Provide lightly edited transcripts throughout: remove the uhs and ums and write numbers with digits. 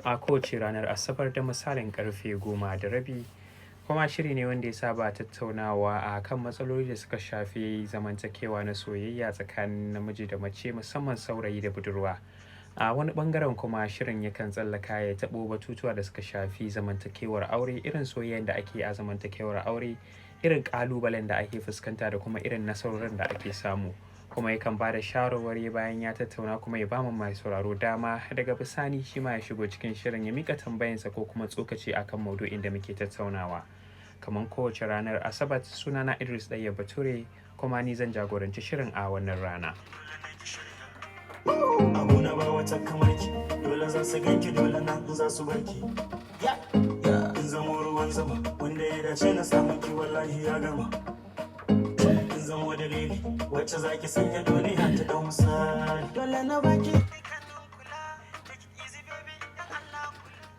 a kowace ranar Asabar da misalin karfe 10:30. Kuma shiri ne wanda ya saba tattaunawa a kan matsaloli da suka shafi zamantakewa na soyayya tsakanin namiji da mace, musamman saurayi da budurwa. A wani ɓangaren kuma shirin yakan tsallaka ya taɓo batutuwa da suka shafi zamantakewar aure, irin soyayyar da ake a zamantakewar aure, irin ƙalubalen da ake fuskanta da kuma irin nasarorin da ake samu. Kuma yakan ba da shawarwari bayan ya tattauna, kuma ya ba mu mai sauraro dama daga bisani shi ma ya shigo cikin shirin ya mika tambayansa ko kuma tsokaci akan maudu'in da muke tattaunawa. Kamar kowace ranar Asabar, sunana Idris Ɗaya Bature, kuma ni zan jagoranci shirin a wannan rana. Abuna ba wata kamar ki, dole za su ganki, dole na za su barki. In zama ruwan zama, wanda ya dace na samun ki wallahi ya gama. In zama dalili, wacce za ki sanya duniya ta dau misali. Dole na baki.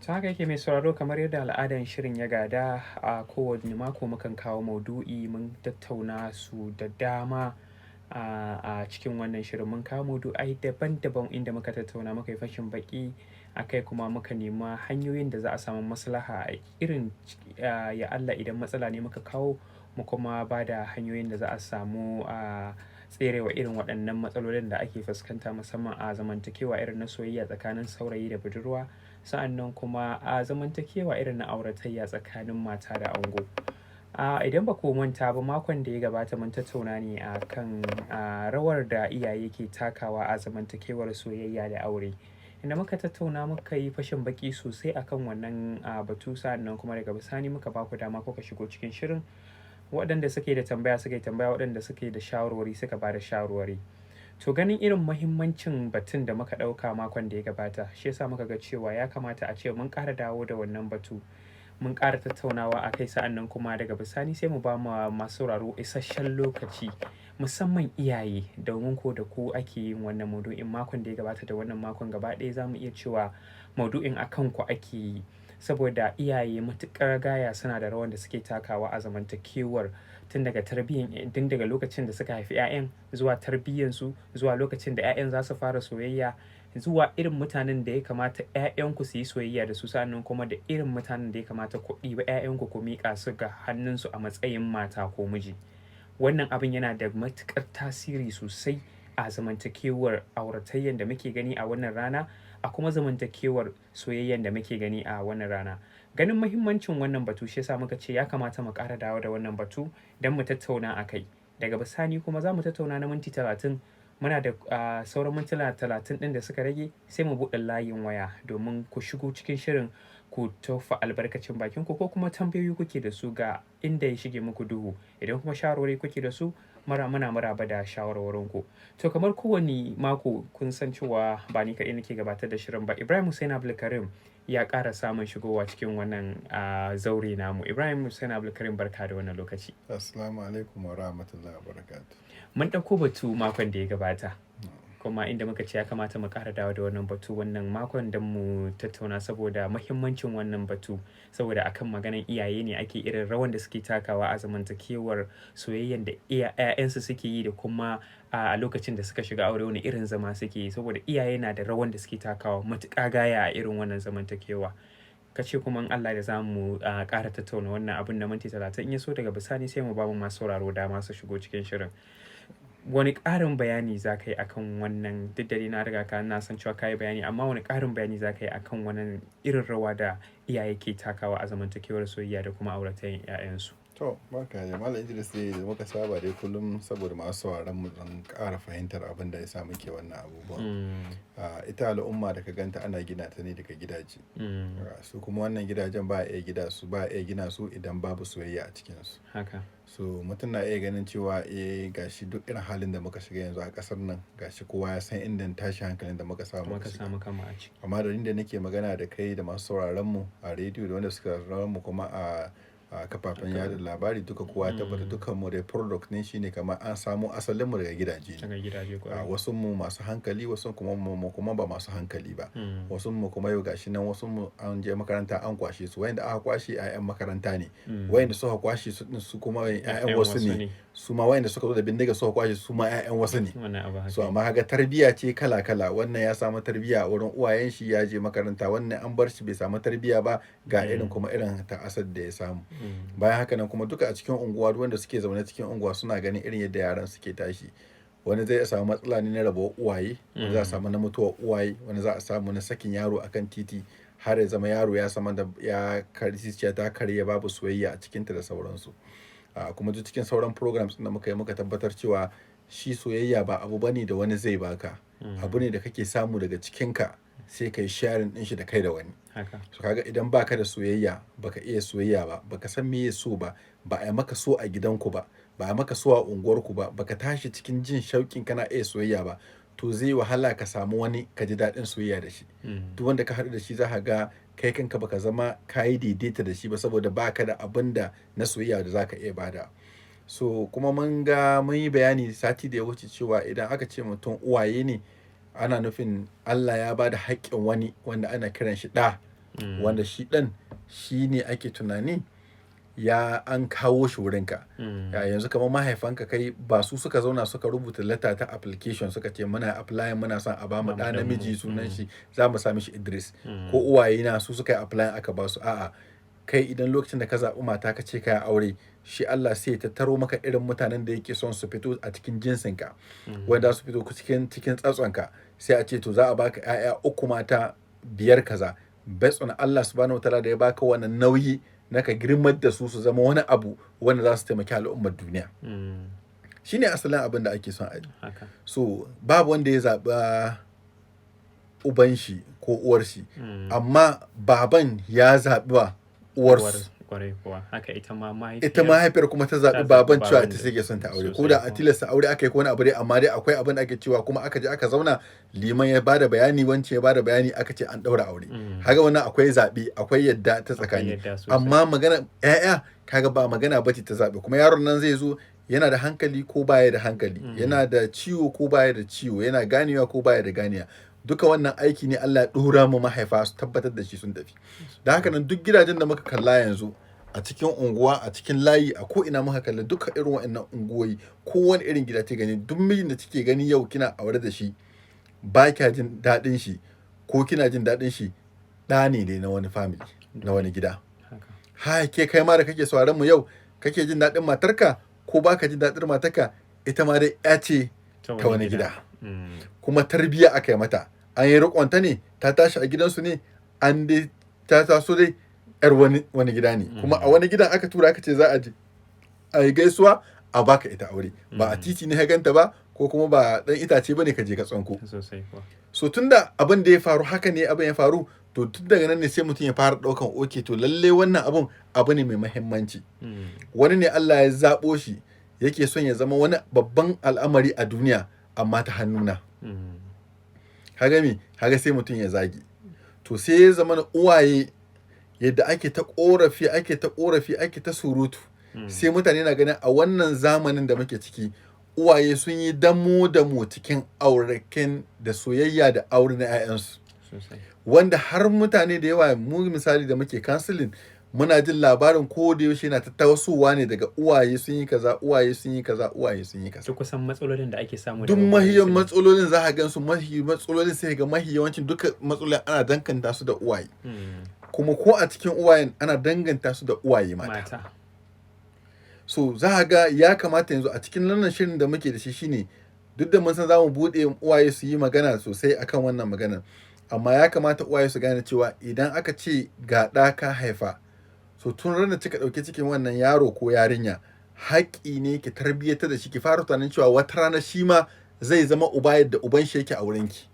Ta haka yake mai sauraro, kamar yadda al'adan shirin ya gada, a kowane mako mukan kawo maudu'i mun tattauna su da dama. A cikin wannan shirin mun kawo maudu'ai daban-daban inda muka tattauna, muka yi fashin baki akai, kuma muka nema hanyoyin da za a samu maslaha a irin ya Allah idan matsala ne muka kawo, mu kuma ba da hanyoyin da za a samu tserewa irin waɗannan matsalolin da ake fuskanta, musamman a zamantakewa irin na soyayya tsakanin saurayi da budurwa, sa'annan kuma a zamantakewa irin na auratayya tsakanin mata da ango. Idan ba ku manta ba, makon da ya gabata mun tattauna ne a kan rawar da iyaye ke takawa a zamantakewar soyayya da aure, inda muka tattauna muka yi fashin baki sosai akan wannan batu, sa'annan kuma daga bisani muka ba ku dama kuka shigo cikin shirin. Waɗanda suke da tambaya suka yi tambaya, waɗanda suke da shawarwari suka ba da shawarwari. To ganin irin muhimmancin batun da muka ɗauka makon da ya gabata, shi yasa muka ga cewa ya kamata a ce mun ƙara dawo da wannan batu, mun ƙara tattaunawa a kai, sa'annan kuma daga bisani sai mu ba masu sauraro isasshen lokaci, musamman iyaye, domin ko da ku ake yin wannan maudu'in. Makon da ya gabata da wannan makon gaba ɗaya za mu iya cewa maudu'in a kan ku ake yi, saboda iyaye matuƙar gaya suna da rawan da suke takawa a zamantakewar, tun daga lokacin da suka haifi 'ya'yan, zuwa tarbiyyansu, zuwa lokacin da 'ya'yan za su fara soyayya, zuwa irin mutanen da ya kamata 'ya'yanku su yi soyayya da su, sa'annan kuma da irin mutanen da ya kamata ku ɗiba 'ya'yanku ku miƙa su ga hannunsu a matsayin mata ko miji. Wannan abin yana da matuƙar tasiri sosai a zamantakewar auratayyan da muke gani a wannan rana, a kuma zamantakewar soyayyan da muke gani a wannan rana. Ganin muhimmancin wannan batu, shi yasa muka ce ya kamata mu ƙara dawo da wannan batu don mu tattauna a kai. Daga bisani kuma za mu tattauna na minti 30. Muna da sauran mintuna 30 ɗin da suka rage, sai mu buɗe layin waya domin ku shigo cikin shirin, ku tofa albarkacin bakinku, ko kuma tambayoyi kuke da su ga inda ya shige muku duhu. Idan kuma shawarwari kuke da su, muna maraba da shawarwarinku. To kamar kowane mako kun san cewa ba ni kaɗai nake gabatar da shirin ba. Ibrahim Hussein Abdulkarim ya ƙara samun shigowa cikin wannan zaure namu. Ibrahim Hussein Abdulkarim, barka da wannan lokaci. Assalamu alaikum wa rahmatullahi wa barakatuh. Mun ɗauko batu makon da ya gabata, kuma inda muka ce ya kamata mu ƙara dawo da wannan batu wannan makon don mu tattauna, saboda muhimmancin wannan batu, saboda akan maganan iyaye ne ake irin rawan da suke takawa a zamantakewar soyayyan da 'ya'yansu suke yi, da kuma a lokacin da suka shiga aure wani irin zama suke yi, saboda iyaye na da rawan da suke takawa matuƙa gaya a irin wannan zamantakewa. Kace kuma in Allah da za mu ƙara tattauna wannan abin na minti 30, in ya so daga bisani sai mu ba mu masu sauraro dama su shigo cikin shirin. Wani ƙarin bayani za ka yi akan wannan? Duk da na riga na san cewa ka yi bayani, amma wani ƙarin bayani za ka yi akan wannan irin rawa da iyaye ke takawa a zamantakewar soyayya da kuma auratayyar 'ya'yansu? To, barka da Malam Idris, dai da muka saba dai kullum, saboda masu sauraron mu don ƙara fahimtar abin da ya sa muke wannan abubuwan. Ita al'umma da ka ganta ana gina ta ne daga gidaje. Su kuma wannan gidajen ba a iya gina su idan babu soyayya a cikinsu. Haka. So mutum na iya ganin cewa gashi duk irin halin da muka shiga yanzu a ƙasar nan, gashi kowa ya san inda tashin hankalin da muka samu kama a ciki. Amma da inda nake magana da kai da masu sauraron mu a rediyo, da wanda suka sauraron mu kuma a a kafafen yada labari duka kowa tabbata dukkan mu dai product ne shine kamar an samu asalin mu daga gidaje ne. Wasu mu masu hankali, wasu kuma ba masu hankali ba. Wasu mu kuma yau gashi nan wasu mu an je makaranta an kwashe su, wayanda aka kwashe 'ya'yan makaranta ne, wayanda suka kwashe su kuma 'ya'yan wasu ne, su ma wayanda suka zo da bindiga suka kwashe su ma 'ya'yan wasu ne. So amma kaga tarbiyya ce kala kala, wannan ya samu tarbiyya a wurin uwayen shi ya je makaranta, wannan an bar shi bai samu tarbiyya ba ga irin kuma irin ta'asar da ya samu. Bayan haka nan kuma duka a cikin unguwa wanda suke zaune cikin unguwa suna ganin irin yadda yaran suke tashi. Wani zai samu matsala ne na rabuwar uwaye, wani za a samu na mutuwar uwaye, wani za a samu na sakin yaro akan titi har ya zama yaro ya sama da ya karciya ta karye babu soyayya a cikinta da sauransu. Kuma duk cikin sauran programs da muka yi muka tabbatar cewa shi soyayya ba abu bane da wani zai baka, abu ne da kake samu daga cikinka sai kai sharing din shi da kai da wani. So kaga idan baka da soyayya, baka iya soyayya ba, baka san me so ba, ba a maka so a gidanku ba, ba a maka so a unguwarku ba, baka tashi cikin jin shauƙin kana iya soyayya ba, to zai wahala ka samu wani ka ji daɗin soyayya da shi. Duk wanda ka haɗu da shi za ka ga kai kanka baka zama ka yi daidaita da shi ba saboda baka da abin da na soyayya da zaka iya bada. So kuma mun yi bayani sati da ya wuce cewa idan aka ce mutum uwaye ne, ana nufin Allah ya bada haƙƙin wani wanda ana kiran shi ɗa, wanda shi ɗan shi ne ake tunani an kawo shi wurinka. Yanzu kamar mahaifanka kai ba su suka zauna suka rubuta letter ta application suka ce muna applying muna son a bamu ɗa namiji sunan shi za mu sami shi Idris, ko uwaye na su suka yi applying aka ba su. A'a, kai idan lokacin da ka zaɓi mata ka ce ka yi aure, shi Allah sai ya tattaro maka irin mutanen da yake son su fito a cikin jinsinka, wanda su fito cikin tsatsonka, sai a ce to za a baka 'ya'ya 3 mata 5 kaza, based on Allah subhanahu wataala da ya baka wannan nauyi na ka girmar da su zama wani abu wanda za su taimaki al'ummar duniya. Shine asalin abin da ake son a yi. So babu wanda ya zaɓa uban shi ko uwar shi, amma baban ya zaɓi uwarsu. Haka ita mahaifiyar kuma ta zaɓi baban cewa ita take son ta aure, ko da a tilasta aure aka yi ko wani abu dai, amma dai akwai abin da ake cewa kuma aka je aka zauna liman ya bada bayani, wance ya bada bayani, aka ce an ɗaura aure. Kaga wannan akwai zaɓe, akwai yadda ta tsakani, amma magana ƴaƴa kaga ba magana bace ta zaɓe. Kuma yaron nan zai zo yana da hankali ko baya da hankali, yana da ciwo ko baya da ciwo, yana ganewa ko baya da ganewa. Duka wannan aiki ne Allah ya ɗora mu mahaifa su tabbatar da shi sun tafi. Da haka nan duk gidajen da muka kalla yanzu a cikin unguwa, a cikin layi, a ko ina muka kalla duka irin waɗannan unguwoyi, kowane irin gida ce gani, duk mijin da kike gani yau kina aure da shi ba kya jin daɗin shi ko kina jin daɗin shi, ɗa ne dai na wani family, na wani gida. Ke kai ma da kake sauraron mu yau kake jin daɗin matarka ko baka jin daɗin matarka, ita ma dai ya ce ta wani gida. Kuma tarbiyya aka yi mata, an yi riƙonta ne, ta tashi a gidansu ne, an dai ta taso dai yar wani gida ne. Kuma a wani gidan aka tura aka ce za a je a yi gaisuwa a baka ita aure, ba a titi ne ya ganta ba, ko kuma ba dan itace bane ka je ka tsanko. So tunda abin da ya faru haka ne abin ya faru, to tun daga nan ne sai mutum ya fara ɗaukan oke, to lalle wannan abu ne mai muhimmanci. Wani ne Allah ya zaɓo shi yake son ya zama wani babban al'amari a duniya, amma ta hannuna. Kaga sai mutum ya zagi. To sai ya zama uwaye yadda ake ta ƙorafi ake ta surutu, sai mutane na ganin a wannan zamanin da muke ciki uwaye sun yi damo cikin auraken da soyayya da aure na 'ya'yansu, wanda har mutane da yawa, mu misali da muke counseling, muna jin labarin ko da yaushe yana tattasowa ne daga uwaye sun yi kaza, uwaye sun yi kaza, uwaye sun yi kaza. Duk kusan matsalolin da ake samu, duk mahiyan matsalolin za ka gan su, matsalolin sai ga yawancin duka matsalolin ana danganta su da uwaye. Kuma ko a cikin uwayen ana danganta su da uwaye mata. So za ka ga ya kamata yanzu a cikin wannan shirin da muke da shi shine, duk da mun san za mu buɗe uwaye su yi magana sosai akan wannan maganar, amma ya kamata uwaye su gane cewa idan aka ce ga ɗa ka haifa, so tun ranar kika ɗauki cikin wannan yaro ko yarinya, haƙƙi ne ki tarbiyyata da shi, ki fara tunanin cewa wata rana shi ma zai zama uba yadda uban shi yake a wurinki.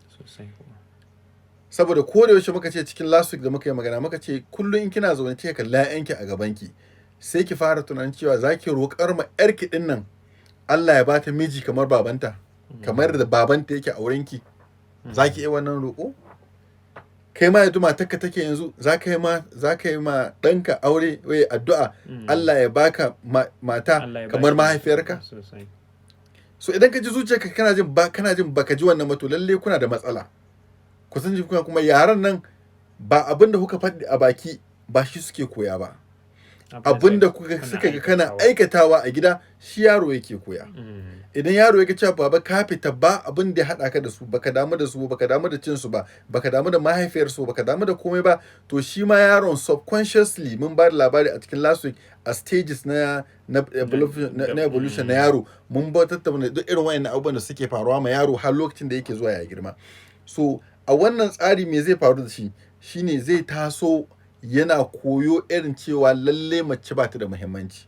Saboda ko da yaushe muka ce cikin last week da muka yi magana, muka ce kullum in kina zaune kika kalla 'ya'yanki a gabanki, sai ki fara tunanin cewa za ki roƙar ma 'yarki ɗin nan Allah ya bata miji kamar babanta, kamar da babanta yake a wurinki. Za ki iya wannan roƙo? kai ma yanzu matarka take yanzu za ka yi ma ɗanka aure wai addu'a Allah ya baka mata kamar mahaifiyarka. So idan ka ji zuciyarka kana jin baka ji wannan mato lalle kuna da matsala. Ku san ji kuma yaran nan ba abin da kuka faɗi a baki ba shi suke koya ba. Abin da suka ga kana aikatawa a gida shi yaro yake koya. Idan yaro ya ga cewa baba ka fita ba abin da ya haɗa ka da su, baka damu da su, baka damu da cin su ba, baka damu da mahaifiyar su, baka damu da komai ba, to shi ma yaron subconsciously mun ba da labari a cikin last week a stages na evolution na yaro, mun ba tattauna duk irin wayannan abubuwan da suke faruwa ma yaro har lokacin da yake zuwa ya girma. So a wannan tsari me zai faru da shi shine zai taso yana koyo irin cewa lalle mace ba ta da muhimmanci.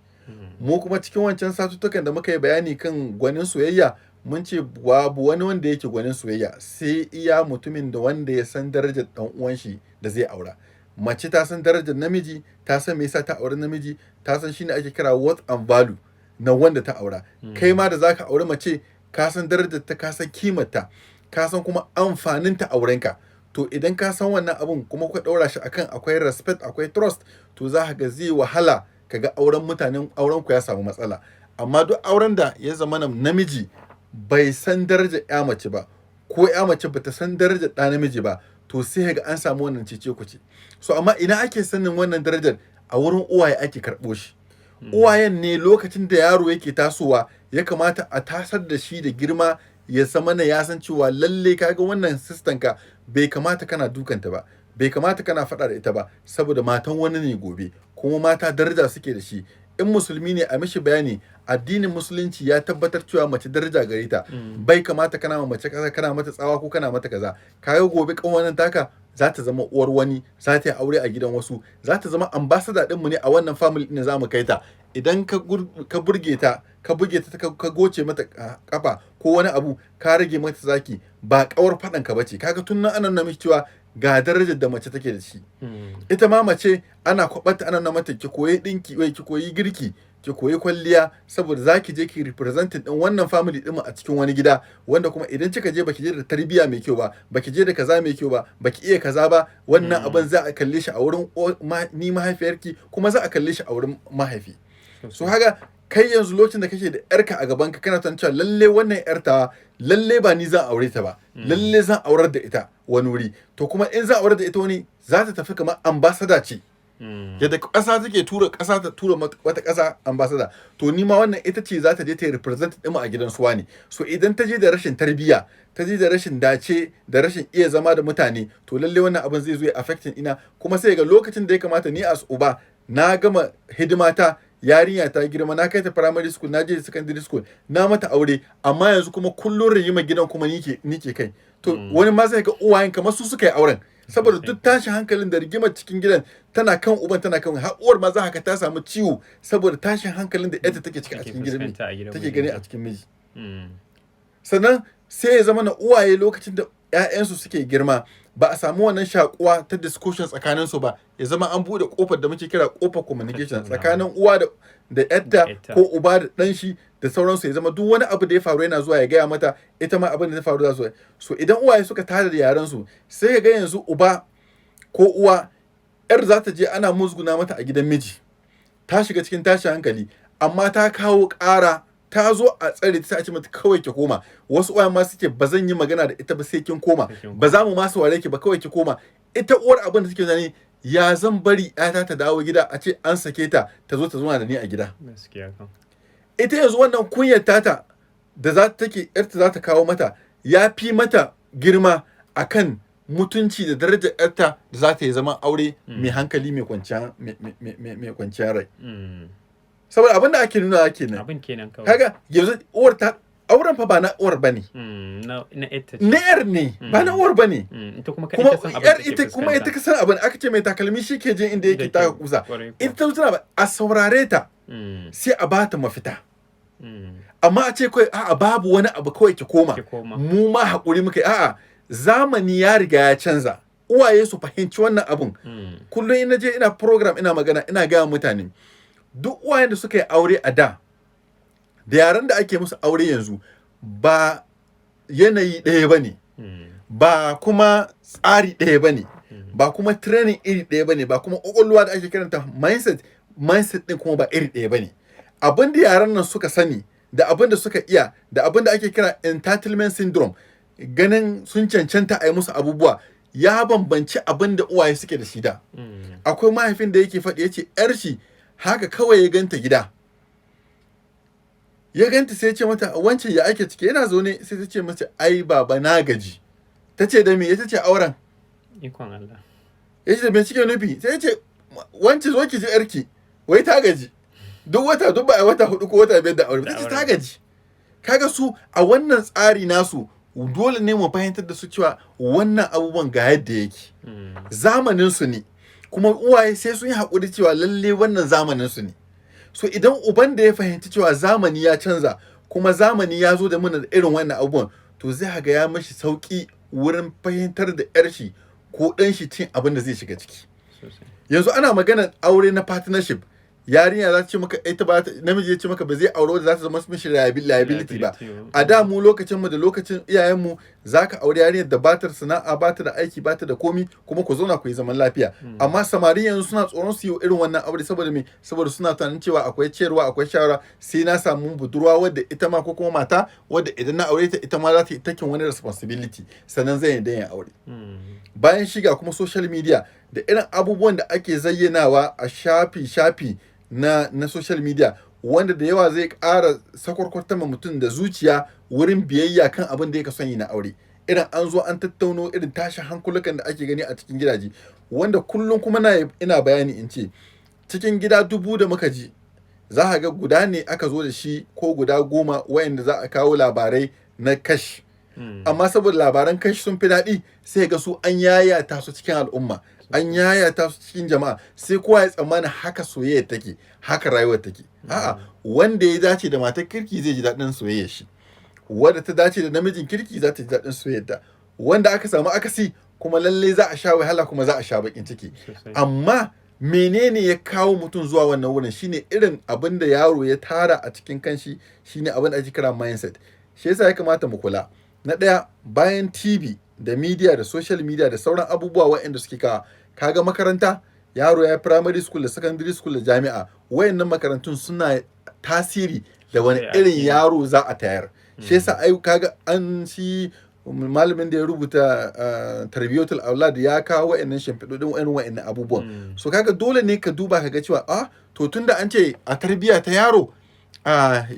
Mu kuma cikin wancan satuttukan da muka yi bayani kan gwanin soyayya mun ce babu wani wanda yake gwanin soyayya sai iya mutumin da wanda ya san darajar dan uwan shi da zai aura. Mace ta san darajar namiji, ta san me yasa ta aure namiji, ta san shine ake kira worth and value na wanda ta aura. Kai ma da zaka aure mace ka san darajar ta, ka san kimarta, ka san kuma amfanin ta aurenka. To idan ka san wannan abun kuma kuka ɗaura shi akan akwai respect, akwai trust, to za ka ga zai wahala kaga auren ku ya samu matsala. Amma duk auren da ya zama namiji bai san darajar ya mace ba, ko ya mace bata san darajar ɗa namiji ba, to sai ga an samu wannan cece-kuce. So amma ina ake sanin wannan darajar? A wurin uwaye ake karɓo shi. Uwayen ne lokacin da yaro yake tasowa ya kamata a tasar da shi da girma, ya zama ya san cewa lalle kaga wannan sistan ka bai kamata kana dukanta ba, bai kamata kana faɗa da ita ba, saboda matan wani ne gobe, kuma mata daraja suke da shi. In musulmi ne a mishi bayani, addinin musulunci ya tabbatar cewa mace daraja gare ta, bai kamata kana ma mace kaza, kana mata tsawa ko kana mata kaza. Kaga gobe kawanan taka za ta zama uwar wani, za ta yi aure a gidan wasu, za ta zama ambassador ɗinmu ne a wannan family ɗin da za mu kai ta. Idan ka burge ta, ka buge ta, ka goce mata kafa ko wani abu, ka rage mata zaki, ba kawar faɗan ka bace. Kaga tun nan ana nuna miki cewa ga darajar da mace take da shi. Ita ma mace ana kwabata, ana nuna mata ki koyi dinki, ki koyi girki, ki koyi kwalliya, saboda zaki je ki representing din wannan family din a cikin wani gida, wanda kuma idan kika je baki je da tarbiyya mai kyau ba, baki je da kaza mai kyau ba, baki iya kaza ba, wannan abin za a kalle shi a wurin ni mahaifiyarki, kuma za a kalle shi a wurin mahaifi. So haka kai yanzu lokacin da kake da yarka a gabanka, kana tan cewa lalle wannan yarta lalle ba ni zan aure ta ba, lalle zan aurar da ita wani wuri. To kuma in zan aurar da ita wani, za ta tafi kamar ambassador ce. Yadda ƙasa take tura ƙasa, ta tura wata ƙasa ambassador, to ni ma wannan ita ce za ta je ta represent ɗin a gidan suwa ne. So idan ta je da rashin tarbiyya, ta je da rashin dace, da rashin iya zama da mutane, to lalle wannan abin zai zo ya affecting ina. Kuma sai ga lokacin da ya kamata ni as uba na gama hidimata, yarinya ta girma, na kai ta primary school, na je secondary school, na mata aure, amma yanzu kuma kullun rigima gidan kuma ni ke kai. To wani ma zai ga uwayen kamar su suka yi auren, saboda duk tashin hankalin da rigimar cikin gidan tana kan uban, tana kan har uwar ma za ka ta samu ciwo saboda tashin hankalin da ita take ciki a cikin gidan, take gani a cikin miji. Sannan sai ya zama na uwaye lokacin da ƴaƴansu suke girma, ba a samu wannan shakuwa ta discussion tsakanin su ba, ya zama an bude kofar da muke kira kofar communication tsakanin uwa da ƴarta, ko uba da ɗan shi da sauransu. Ya zama duk wani abu da ya faru yana zuwa ya gaya mata, ita ma abin da ya faru za su. So idan uwaye suka tada da yaran su, sai ka ga yanzu uba ko uwa, ƴar za ta je ana musguna mata a gidan miji, ta shiga cikin tashin hankali, amma ta kawo ƙara, ta zo a tsare ta, ce mata kawai ki koma. Wasu uwaye ma suke ba zan yi magana da ita ba sai kin koma, ba za mu ma saurare ki ba, kawai ki koma. Ita uwar abin da take zani, ya zan bari ƴata ta dawo gida a ce an sake ta, ta zo ta zauna da ni a gida. Ita yanzu wannan kunyar tata da ƴarta za ta kawo mata, ya fi mata girma akan mutunci da darajar ƴarta da za ta yi zaman aure mai hankali, mai kwanciyar rai. Saboda abin da ake nuna kenan. Abin kenan kawai. Kaga yanzu uwar ta auren fa ba na uwar bane. Na ita ce. Na yar ne, ba na uwar bane. Ita kuma ita ka san abin, aka ce mai takalmi shi ke jin inda yake taka kusa. Ita tana ba a saurare ta, sai a bata mafita. Amma a ce kawai a'a babu wani abu, kawai ki koma. Mu ma haƙuri muka yi. A'a, zamani ya riga ya canza. Uwaye su fahimci wannan abun. Kullum ina je ina program, ina magana, ina gaya mutane, duk uwayen da suka yi aure a da yaran da ake musu aure yanzu, ba yanayi ɗaya ba ne, ba kuma tsari ɗaya ba ne. ba kuma training iri ɗaya bane, ba kuma ƙwaƙwalwa da ake kiranta mindset ɗin kuma ba iri ɗaya bane. Abin da yaran nan suka sani da abin da suka iya da abin da ake kira entitlement syndrome, ganin sun cancanta a yi musu abubuwa, ya bambanci abin da uwaye suke da shi da. Akwai mahaifin da yake faɗi yace yar shi haka kawai ya ganta gida, ya ganta sai ya ce mata wancan ya ake ciki, yana zaune sai ta ce mata ai baba na gaji. Ta ce da me? Ya ce auren. Ikon Allah. Ya ce da me cike nufi? Sai ya ce wancan zo ki ji yarki wai ta gaji, duk ba a wata 4 ko wata 5 da aure, ta ce ta gaji. Kaga su a wannan tsari nasu dole ne mu fahimtar da su cewa wannan abubuwan ga yadda yake. Zamanin su ne, kuma uwaye sai sun yi haƙuri cewa lalle wannan zamanin su ne. So idan uban da ya fahimci cewa zamani ya canza kuma zamani ya zo da mana da irin wannan abubuwan, to zai ga ya mashi sauki wurin fahimtar da yar shi ko ɗan shi cin abin da zai shiga ciki. Yanzu ana maganar aure na partnership, yarinya za ta ce maka ita ba namiji ya ce maka ba zai aure wanda za ta zama mishi liability ba. A da mu lokacin mu da lokacin iyayen mu, zaka aure yarinyar da ba ta sana'a, ba ta da aiki, ba ta da komi, kuma ku zauna ku yi zaman lafiya. Amma samari yanzu suna tsoron su yi irin wannan aure saboda me? Saboda suna tunanin cewa akwai ciyarwa, akwai shawara, sai na samu budurwa wadda ita ma ko kuma mata wadda idan na aure ta ita ma za ta yi taking wani responsibility sannan zai yi yin aure. Bayan shiga kuma social media da irin abubuwan da ake zayyanawa a shafi na social media, wanda da yawa zai ƙara sakwarkwarta ma mutum da zuciya wurin biyayya kan abin da yake son yi na aure. Irin an zo an tattauno irin tashin hankulukan da ake gani a cikin gidaje, wanda kullum kuma ina bayani in ce cikin gida 1000 da muka ji, za ka ga guda ne aka zo da shi ko guda 10 wayanda za a kawo labarai na kash. Amma saboda labaran kashi sun fi daɗi, sai ga su an yayata su cikin al'umma, an yayata su cikin jama'a, sai kowa ya tsammana haka soyayya take, haka rayuwar take. A'a, wanda ya dace da matar kirki zai ji daɗin soyayyar shi, wanda ta dace da namijin kirki za ta ji daɗin soyayyar ta, wanda aka samu akasi kuma lalle za a sha wahala kuma za a sha bakin ciki. Amma menene ya kawo mutum zuwa wannan wurin? Shine irin abin da yaro ya tara a cikin kanshi, shine abin da ake kira mindset. Shi yasa ya kamata mu kula. Na ɗaya, bayan TV da media da social media da sauran abubuwa waɗanda suke kaga makaranta, yaro ya yi primary school da secondary school da jami'a, wayannan makarantun suna tasiri da wani irin yaro za a tayar. Shi yasa kaga an shi malamin da ya rubuta tarbiyatul aulad ya kawo wayannan shimfiɗoɗin wayannan abubuwan. So kaga dole ne ka duba ka ga cewa to tunda an ce a tarbiya ta yaro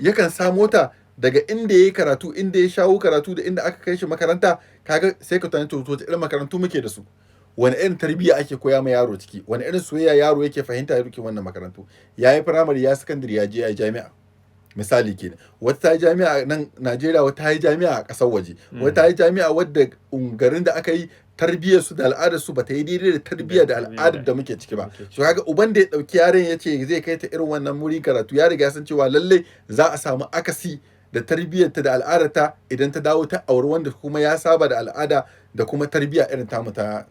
yakan samo ta daga inda ya yi karatu, inda ya shawo karatu da inda aka kai shi makaranta, kaga sai ka tunani to irin makarantu muke da su, wani irin tarbiyya ake koya ma yaro ciki, wani irin soyayya yaro yake fahimta ya duke wannan makarantu. Ya yi firamare, ya secondary, ya je ya jami'a, misali kenan. Wata ta yi jami'a nan Najeriya, wata ta yi jami'a a ƙasar waje, wata ta yi jami'a wadda garin da aka yi tarbiyyar su da al'adar su bata yi daidai da tarbiyya da al'adar da muke ciki ba. So kaga uban da ya dauki yaren ya ce zai kai ta irin wannan muri karatu, ya riga san cewa lalle za a samu akasi da tarbiyyarta da al'adarta idan ta dawo ta auri wanda kuma ya saba da al'ada da kuma tarbiyya irin tamu ta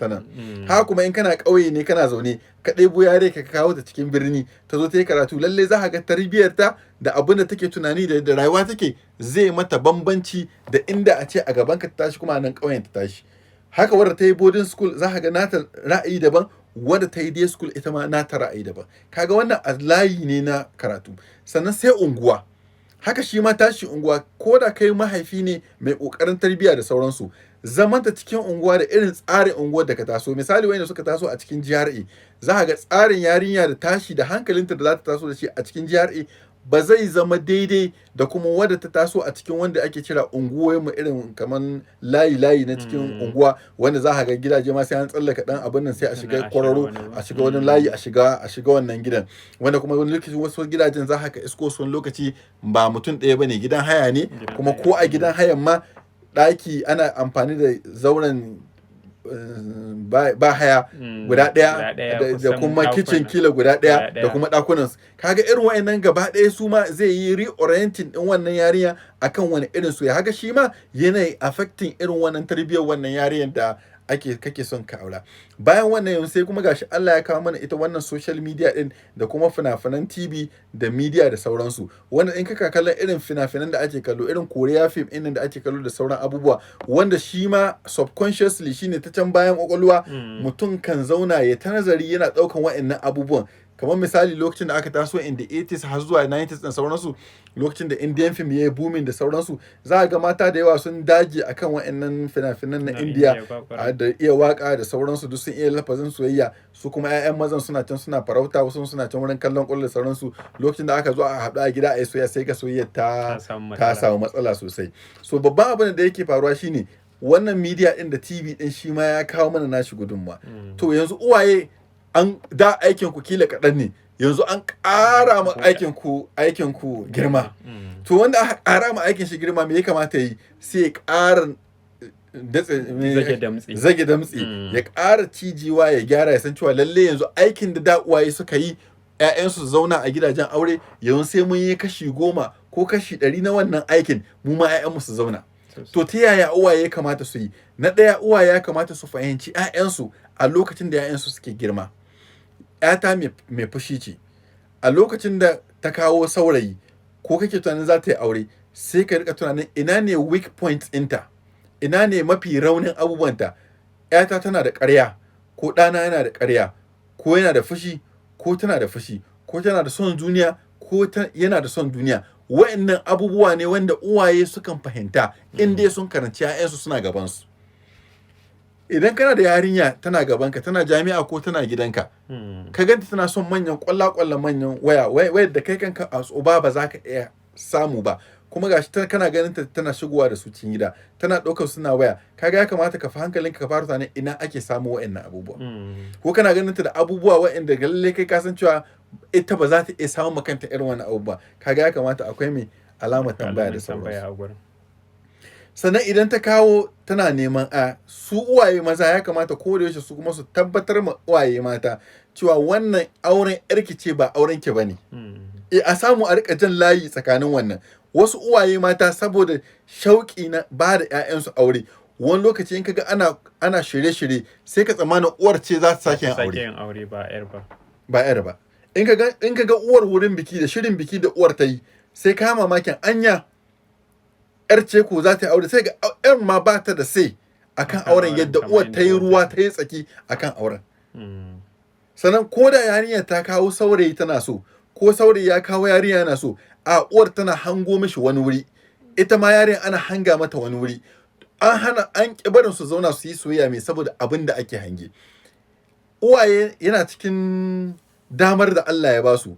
nan. Haka kuma in kana ƙauye ne kana zaune ka ɗebo yare ka kawo ta cikin birni ta zo ta yi karatu, lalle za ka ga tarbiyyarta da abin da take tunani da rayuwa take zai mata bambanci da inda a ce a gaban ka ta tashi kuma nan ƙauyen ta tashi. Haka wadda ta yi boarding school za ka ga nata ra'ayi daban, wadda ta yi day school ita ma nata ra'ayi daban. Kaga wannan a layi ne na karatu. Sannan sai unguwa, haka shi ma tashi unguwa, ko da kai mahaifi ne mai ƙoƙarin tarbiyya da sauransu, zamanta cikin unguwa da irin tsarin unguwar da ka taso. Misali wanda suka taso a cikin GRA, za ka ga tsarin yarinya da tashi da hankalinta da za ta taso da shi a cikin GRA ba zai zama daidai da kuma wadda ta taso a cikin wanda ake kira unguwoyinmu irin kaman layi na cikin unguwa, wanda za ka ga gidaje ma sai an tsallaka dan abin nan sai a shiga kwararo, a shiga wani layi, a shiga wannan gidan, wanda kuma wani lokaci wasu gidajen za ka isko su wani lokaci ba mutum ɗaya bane, gidan haya ne, kuma ko a gidan hayan ma ɗaki ana amfani da zauren ba haya guda ɗaya da kuma kitchen kila guda ɗaya da kuma ɗakunan. Kaga irin wa'annan gaba ɗaya su ma zai yi reorienting ɗin wannan yarinya akan wani irin soyayya. Haka shi ma yana affecting irin wannan tarbiyyar wannan yarinyar da kake son ka aura. Bayan wannan yanzu sai kuma gashi Allah ya kawo mana ita wannan social media din da kuma fina-finan TV da media da sauransu. Wanda in kaka kallon irin fina-finan da ake kallo, irin Korea film ɗin da ake kallo da sauran abubuwa, wanda shi ma subconsciously shine ta can bayan kwakwalwa mutum kan zauna ya ta nazari yana ɗaukan wa'annan abubuwan. Kamar misali lokacin da aka taso in the 80s har zuwa 90s da sauransu, lokacin da Indian film ya yi booming da sauransu, za a ga mata da yawa sun dage akan wa'annan fina-finan na India da iya waka da sauransu, duk sun iya lafazin soyayya. Su kuma 'ya'yan mazan suna can suna farauta, wasu suna can wurin kallon ƙwallo da sauransu. Lokacin da aka zo a haɗu a gida a yi soyayya sai ga soyayya ta samu matsala sosai. So babban abin da yake faruwa shine wannan media din da TV din shi ma ya kawo mana nashi gudunmawa. To yanzu uwaye da aikin ku kila kaɗan ne, yanzu an ƙara ma aikin ku girma. To wanda aka ƙara ma aikin shi girma me ya kamata yi? Sai ya ƙara zage damtse, ya ƙara cijiwa, ya gyara, ya san cewa lalle yanzu aikin da uwaye suka yi 'ya'yansu zauna a gidajen aure, yanzu sai mun yi kashi 10 ko kashi 100 na wannan aikin mu ma 'ya'yanmu su zauna. To ta yaya uwaye ya kamata su yi? Na ɗaya, uwaye ya kamata su fahimci 'ya'yansu a lokacin da 'ya'yansu suke girma. 'Yata mai fushi ce, a lokacin da ta kawo saurayi ko kake tunanin za ta yi aure, sai ka rika tunanin ina ne weak points ɗinta, ina ne mafi raunin abubuwanta. 'Yata tana da ƙarya, ko ɗana yana da ƙarya, ko yana da fushi, ko tana da fushi, ko tana da son duniya, ko yana da son duniya. Wa'annan abubuwa ne wanda uwaye sukan fahimta in dai sun karanci 'ya'yansu suna gabansu. Idan kana da yarinya tana gabanka, tana jami'a ko tana gidanka, ka ganta tana son manyan ƙwallon manyan wayar da kai kanka a uba ba za ka iya samu ba, kuma gashi kana ganin ta tana shigowa da su cikin gida, tana ɗaukar suna waya, kaga ya kamata ka fi hankalinka ka fara tunanin ina ake samu wa'annan abubuwa. Ko kana ganin ta da abubuwa wa'anda lalle kai ka san cewa ita ba za ta iya samun makanta irin wannan abubuwa, kaga ya kamata akwai mai alamar tambaya da sauransu. Sannan idan ta kawo tana neman su uwaye maza ya kamata ko da yaushe su kuma su tabbatar ma uwaye mata cewa wannan auren yarki ce ba auren ki bane. A samu a rika jan layi tsakanin wannan. Wasu uwaye mata saboda shauƙi na ba da 'ya'yansu aure, wani lokaci in kaga ana shirye-shirye sai ka tsammana uwar ce za ta sake yin aure ba yar ba. In kaga uwar wurin biki da shirin biki da uwar ta yi, sai ka mamakin anya yar ce ko za ta yi aure, sai ga yar ma ba ta da sai akan auren yadda uwar ta yi ruwa ta yi tsaki akan auren. Sannan ko da yarinya ta kawo saurayi tana so, ko saurayi ya kawo yarinya yana so, a uwar tana hango mishi wani wuri, ita ma yarinya ana hanga mata wani wuri. An ƙi barin su zauna su yi soyayya mai saboda abin da ake hange. Uwaye yana cikin damar da Allah ya ba su,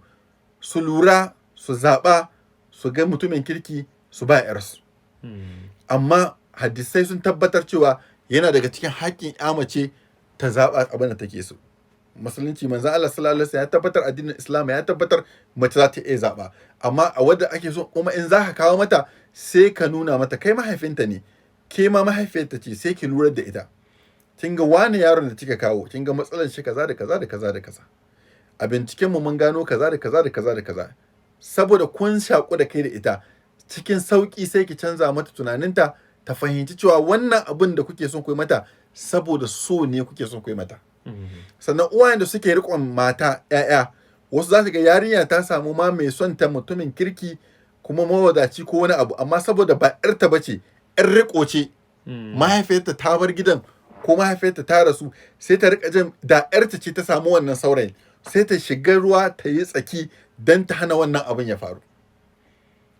su lura, su zaɓa, su ga mutumin kirki su ba 'yarsu. Amma hadisai sun tabbatar cewa yana daga cikin haƙƙin 'ya mace ta zaɓa abin da take so. Musulunci manzon Allah sallallahu alaihi wasallam ya tabbatar, addinin Islam ya tabbatar mace za ta iya zaɓa. Amma a wadda ake so kuma in za ka kawo mata, sai ka nuna mata kai mahaifinta ne, ke ma mahaifiyarta ce, sai ki lura da ita. Kin ga wani yaron da kika kawo, kin ga matsalar shi kaza da kaza da kaza da kaza. A binciken mu mun gano kaza da kaza da kaza da kaza. Saboda kun shaku da kai da ita, cikin sauki sai ki canza mata tunaninta, ta fahimci cewa wannan abin da kuke son ku yi mata saboda so ne kuke son ku yi mata. Sannan uwayen da suke riƙon mata 'ya'ya, wasu za su ga yarinya ta samu ma mai son ta mutumin kirki kuma mawadaci ko wani abu, amma saboda ba 'yarta bace, 'yar riƙo ce, mahaifiyarta ta bar gidan ko mahaifiyarta ta rasu, sai ta riƙa jin da 'yarta ce ta samu wannan saurayin, sai ta shiga ruwa ta yi tsaki don ta hana wannan abin ya faru.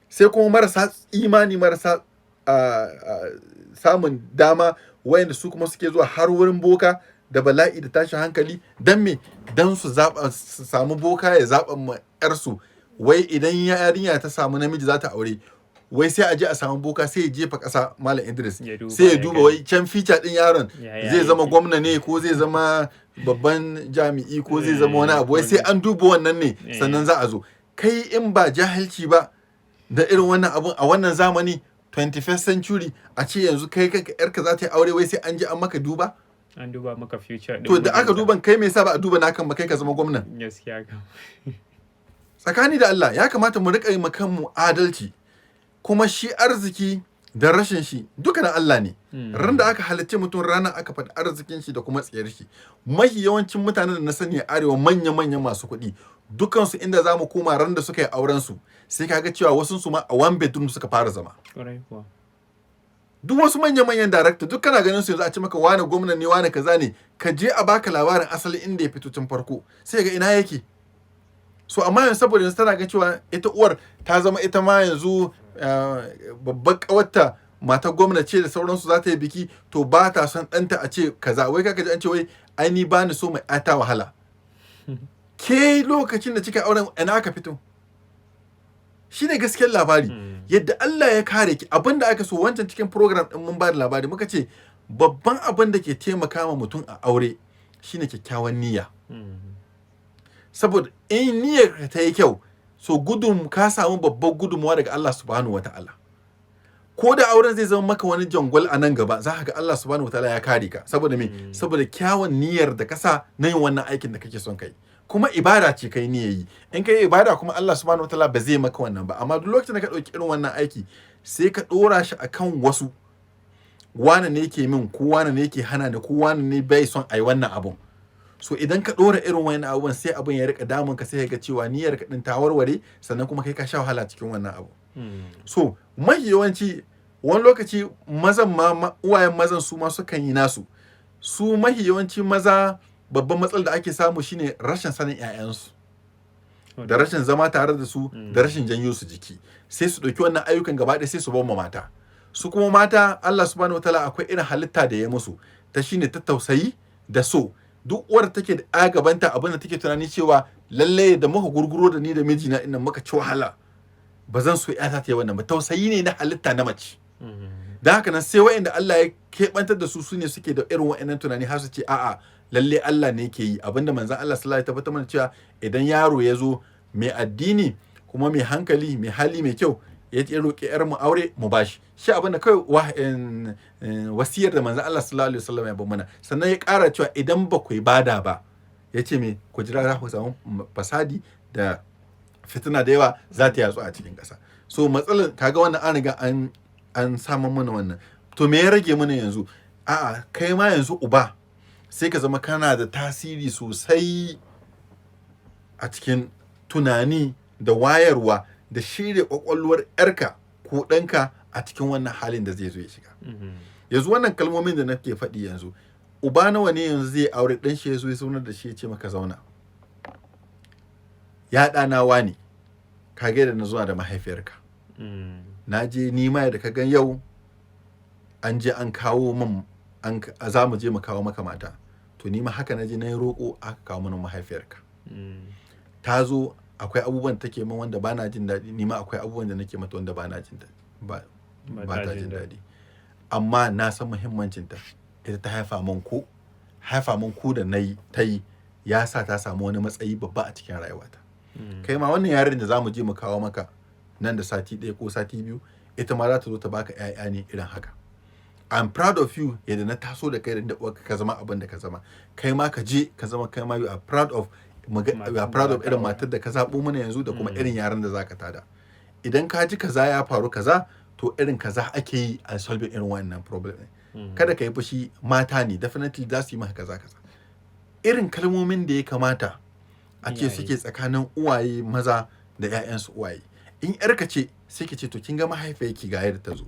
Sai kuma marasa imani, marasa samun dama, wayanda su kuma suke zuwa har wurin boka da bala'i da tashin hankali, don me? Don su samu boka ya zaɓa ma 'yarsu, wai idan yarinya ta samu namiji za ta aure, wai sai a je a samu boka sai ya jefa ƙasa Malam Idris, sai ya duba wai can fica ɗin yaron zai zama gwamna ne, ko zai zama babban jami'i, ko zai zama wani abu, wai sai an duba wannan ne sannan za a zo. Kai in ba jahilci ba da irin wannan abun a wannan zamani 21st century, a ce yanzu kai kanka 'yarka za ta yi aure, wai sai an je an maka duba? An duba maka future. To da aka duban kai me yasa ba a duba nakan ba kai ka zama gwamnan? Gaskiya kam. Tsakani da Allah ya kamata mu riƙa yi kanmu adalci. Kuma shi arziki da rashin shi duka na Allah ne. Ran da aka halicce mutum ranar aka faɗi arzikin shi da kuma tsayar shi. Mahi yawancin mutanen da na sani a arewa manya-manyan masu kuɗi dukansu inda za mu koma ran da suka yi auren su sai kaga cewa wasu su ma a one bedroom suka fara zama. Duk wasu manya-manyan director duk kana ganin su yanzu a ce maka wane gwamna ne wane kaza ne ka je a baka labarin asali inda ya fito tun farko sai ga ina yake. So amma yanzu saboda yanzu tana ga cewa ita uwar ta zama ita ma yanzu babbar ƙawarta matar gwamna ce da sauransu za ta yi biki to ba ta son ɗanta a ce kaza wai kaka ji an ce wai ai ni ba ni so mai ƴata wahala. Ke lokacin da kika auren ina aka fito? Shi ne gaskiyar labari. Yadda Allah ya kare ki abinda aka so wancan cikin program ɗin mun ba da labari muka ce babban abin da ke taimaka ma mutum a aure shine kyakkyawan niyya. Saboda in niyyar ta yi kyau so ka samu babbar gudunmuwa daga Allah subhanahu wataala. Ko da auren zai zama maka wani jangwal a nan gaba za ka ga Allah subhanahu wataala ya kare ka saboda me saboda kyawun niyyar da ka sa na yin wannan aikin da kake son kai. Kuma ibada ce kai niyya yi in kai ibada kuma Allah subhanahu wataala ba zai maka wannan ba amma duk lokacin da ka ɗauki irin wannan aiki sai ka ɗora shi akan wasu wane ne yake min ko wane ne yake hana ni ko wane ne bai son ai wannan abun. So idan ka ɗora irin wannan abubuwan sai abin ya rika damun ka sai ka ga cewa niyyar ka din ta warware sannan kuma kai ka sha wahala cikin wannan abu. So mafi yawanci wani lokaci mazan ma uwayen mazan su ma sukan yi nasu. Su mafi yawanci maza babban matsalar da ake samu shine rashin sanin 'ya'yansu da rashin zama tare da su da rashin janyo su jiki sai su ɗauki wannan ayyukan gaba ɗaya sai su bar mata. Su kuma mata Allah subhanahu wataala akwai irin halitta da ya musu ta shine ta tausayi da so. Duk uwar take da gabanta abin da take tunani cewa lalle da muka gurguro da ni da mijina inda muka ci wahala ba zan so ƴata ta yi wannan ba tausayi ne na halitta na mace. Da haka nan sai wa'inda Allah ya keɓantar da su ne suke da irin wa'innan tunani har su ce a'a lalle Allah ne ke yi abinda manzon Allah sallallahu alaihi wasallam ya tabbatar mana cewa idan yaro ya zo mai addini kuma mai hankali mai hali mai kyau ya roƙi yar mu aure mu bashi shi abinda kai wasiyar da manzon Allah sallallahu alaihi wasallam ya ba mana sannan ya ƙara cewa idan ba ku bada ba yace me ku jira za ku samu fasadi da fitina da yawa za ta yatsu a cikin ƙasa. So matsalar kaga wannan an riga an samu mana wannan to me ya rage mana yanzu a'a kai ma yanzu uba sai ka zama kana da tasiri sosai a cikin tunani da wayarwa da shirya kwakwalwar yarka ko ɗanka a cikin wannan halin da zai zo ya shiga. Yanzu wannan kalmomin da nake faɗi yanzu uba nawa ne yanzu zai aure ɗan shi ya zo ya zaunar da shi ya ce maka zauna ya ɗana wani ka gaida na zuwa da mahaifiyarka na je nima da ka gan yau an je an kawo min za mu je mu kawo maka mata to nima haka na je na yi roƙo aka kawo mana mahaifiyarka ta zo akwai abubuwan da take min wanda ba na jin daɗi nima akwai abubuwan da nake mata wanda ba na jin daɗi ba ta jin daɗi amma na san muhimmancinta ita ta haifa min ku da ta yi ya sa ta samu wani matsayi babba a cikin rayuwata. Kai ma wannan yarin da za mu je mu kawo maka nan da sati ɗaya ko sati biyu ita ma za ta zo ta baka ƴaƴa ne irin haka. I'm proud of you yadda na taso da kai da uwarka ka zama abin da ka zama kai ma ka je ka zama kai ma you are proud of irin matar da ka zaɓo mana yanzu da kuma irin yaran da zaka tada. Idan ka ji kaza ya faru kaza to irin kaza ake yi a solving irin wannan problem. Kada ka yi fushi mata ne definitely za su yi maka kaza irin kalmomin da ya kamata a ce suke tsakanin uwaye maza da 'ya'yansu uwaye. In yarka ce sai ki ce to kin ga mahaifiyarki ga yadda ta zo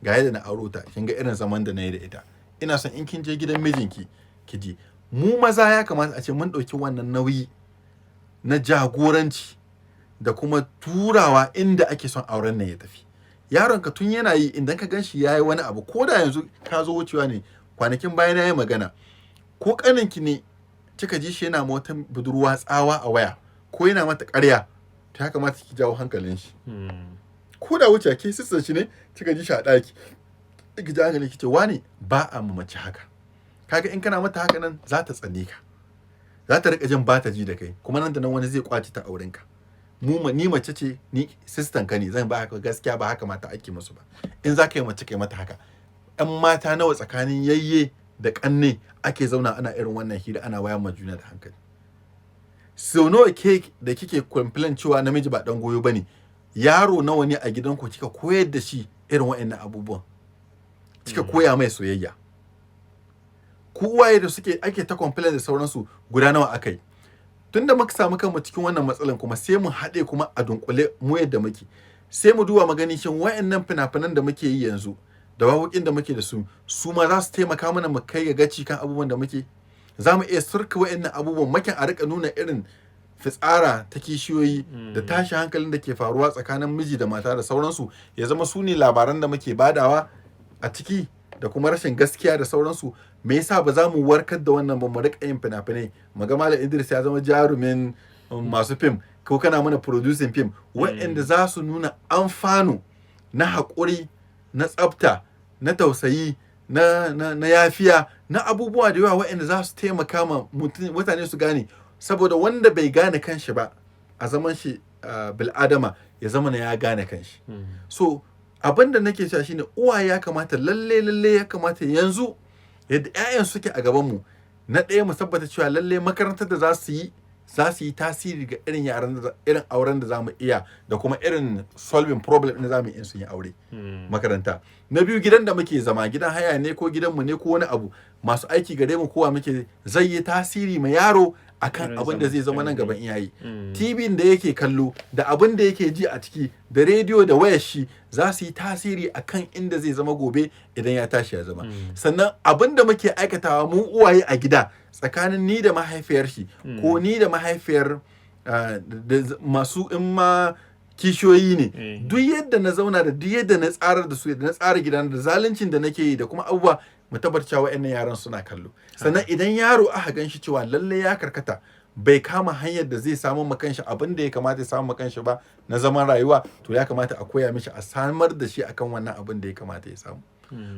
ga yadda na auro ta kin ga irin zaman da na yi da ita ina son in kin je gidan mijinki ki ji mu maza ya kamata a ce mun ɗauki wannan nauyi na jagoranci da kuma turawa inda ake son auren nan ya tafi. Yaronka tun yana yi idan ka gan shi ya yi wani abu ko da yanzu ka zo wucewa ne kwanakin bayan ya yi magana ko ƙaninki ne kika ji shi yana wata budurwa tsawa a waya ko yana mata ƙarya ta ya kamata ki jawo hankalin shi. Ko da wuce ke sissan shi ne kika ji shi a ɗaki ki ji hankali ki ce wani ba a mace haka kaga in kana mata haka nan za ta tsane ka za ta riƙa jin ba ta ji da kai kuma nan da nan wani zai kwace ta auren ka. Ni mace ce ni sistan ka ne zan ba haka gaskiya ba haka mata ake musu ba in za ka yi mace kai mata haka. 'Yan mata nawa tsakanin yayye da ƙanne ake zauna ana irin wannan hira ana wayar ma juna da hankali. Sau nawa ke da kike complain cewa namiji ba dan goyo bane yaro nawa ne a gidanku kika koyar da shi irin wa'annan abubuwan kika koya mai soyayya. Ku uwaye da ake ta complain da sauransu guda nawa akai. Tunda muka samu kanmu cikin wannan matsalan kuma sai mu haɗe kuma a dunkule mu yadda muke. Sai mu duba magani shin wa'annan fina-finan da muke yi yanzu da waƙoƙin da muke da su ma za su taimaka mana mu kai ga gaci kan abubuwan da muke. Za mu iya surka wa'annan abubuwan makin a rika nuna irin fitsara ta kishiyoyi da tashi hankalin da ke faruwa tsakanin miji da mata da sauransu ya zama su ne labaran da muke badawa a ciki da kuma rashin gaskiya da sauransu. Me yasa ba za mu warkar da wannan ba mu rika yin fina-finai? Maga Malam Idris ya zama jarumin masu fim ko kana mana producing fim waɗanda za su nuna amfano na haƙuri, na tsafta, na tausayi, na yafiya, na abubuwa da yawa waɗanda za su taimaka ma mutane su gane. Saboda wanda bai gane kanshi ba a zaman shi bil'adama ya zama ya gane kanshi. So abin da nake cewa shine uwaye ya kamata lalle ya kamata yanzu yadda 'ya'yan suke a gabanmu na ɗaya mu tabbata cewa lalle makarantar da za su yi tasiri ga irin irin auren da zamu iya da kuma irin solving problem da zamu yi in sun yi aure. Makaranta. Na biyu gidan da muke zama, gidan haya ne ko gidanmu ne ko wani abu, masu aiki gare mu kowa muke zai yi tasiri ma yaro akan abin da zai zama nan gaban iyaye. TV da yake kallo da abin da yake ji a ciki da rediyo da wayar shi za su yi tasiri akan inda zai zama gobe idan ya tashi ya zama. Sannan abin da muke aikatawa mu uwaye a gida tsakanin ni da mahaifiyar shi ko ni da mahaifiyar masu in ma kishiyoyi ne, duk yadda na zauna da duk yadda na tsarar da su da na tsara gidan da zaluncin da nake yi da kuma abubuwa mu tabbatar cewa wa'annan yaran suna kallo. Sannan idan yaro aka gan shi cewa lalle ya karkata bai kama hanyar da zai samu ma kanshi abin da ya kamata ya samu ma kanshi ba na zaman rayuwa, to ya kamata a koya mishi a samar da shi akan wannan abin da ya kamata ya samu.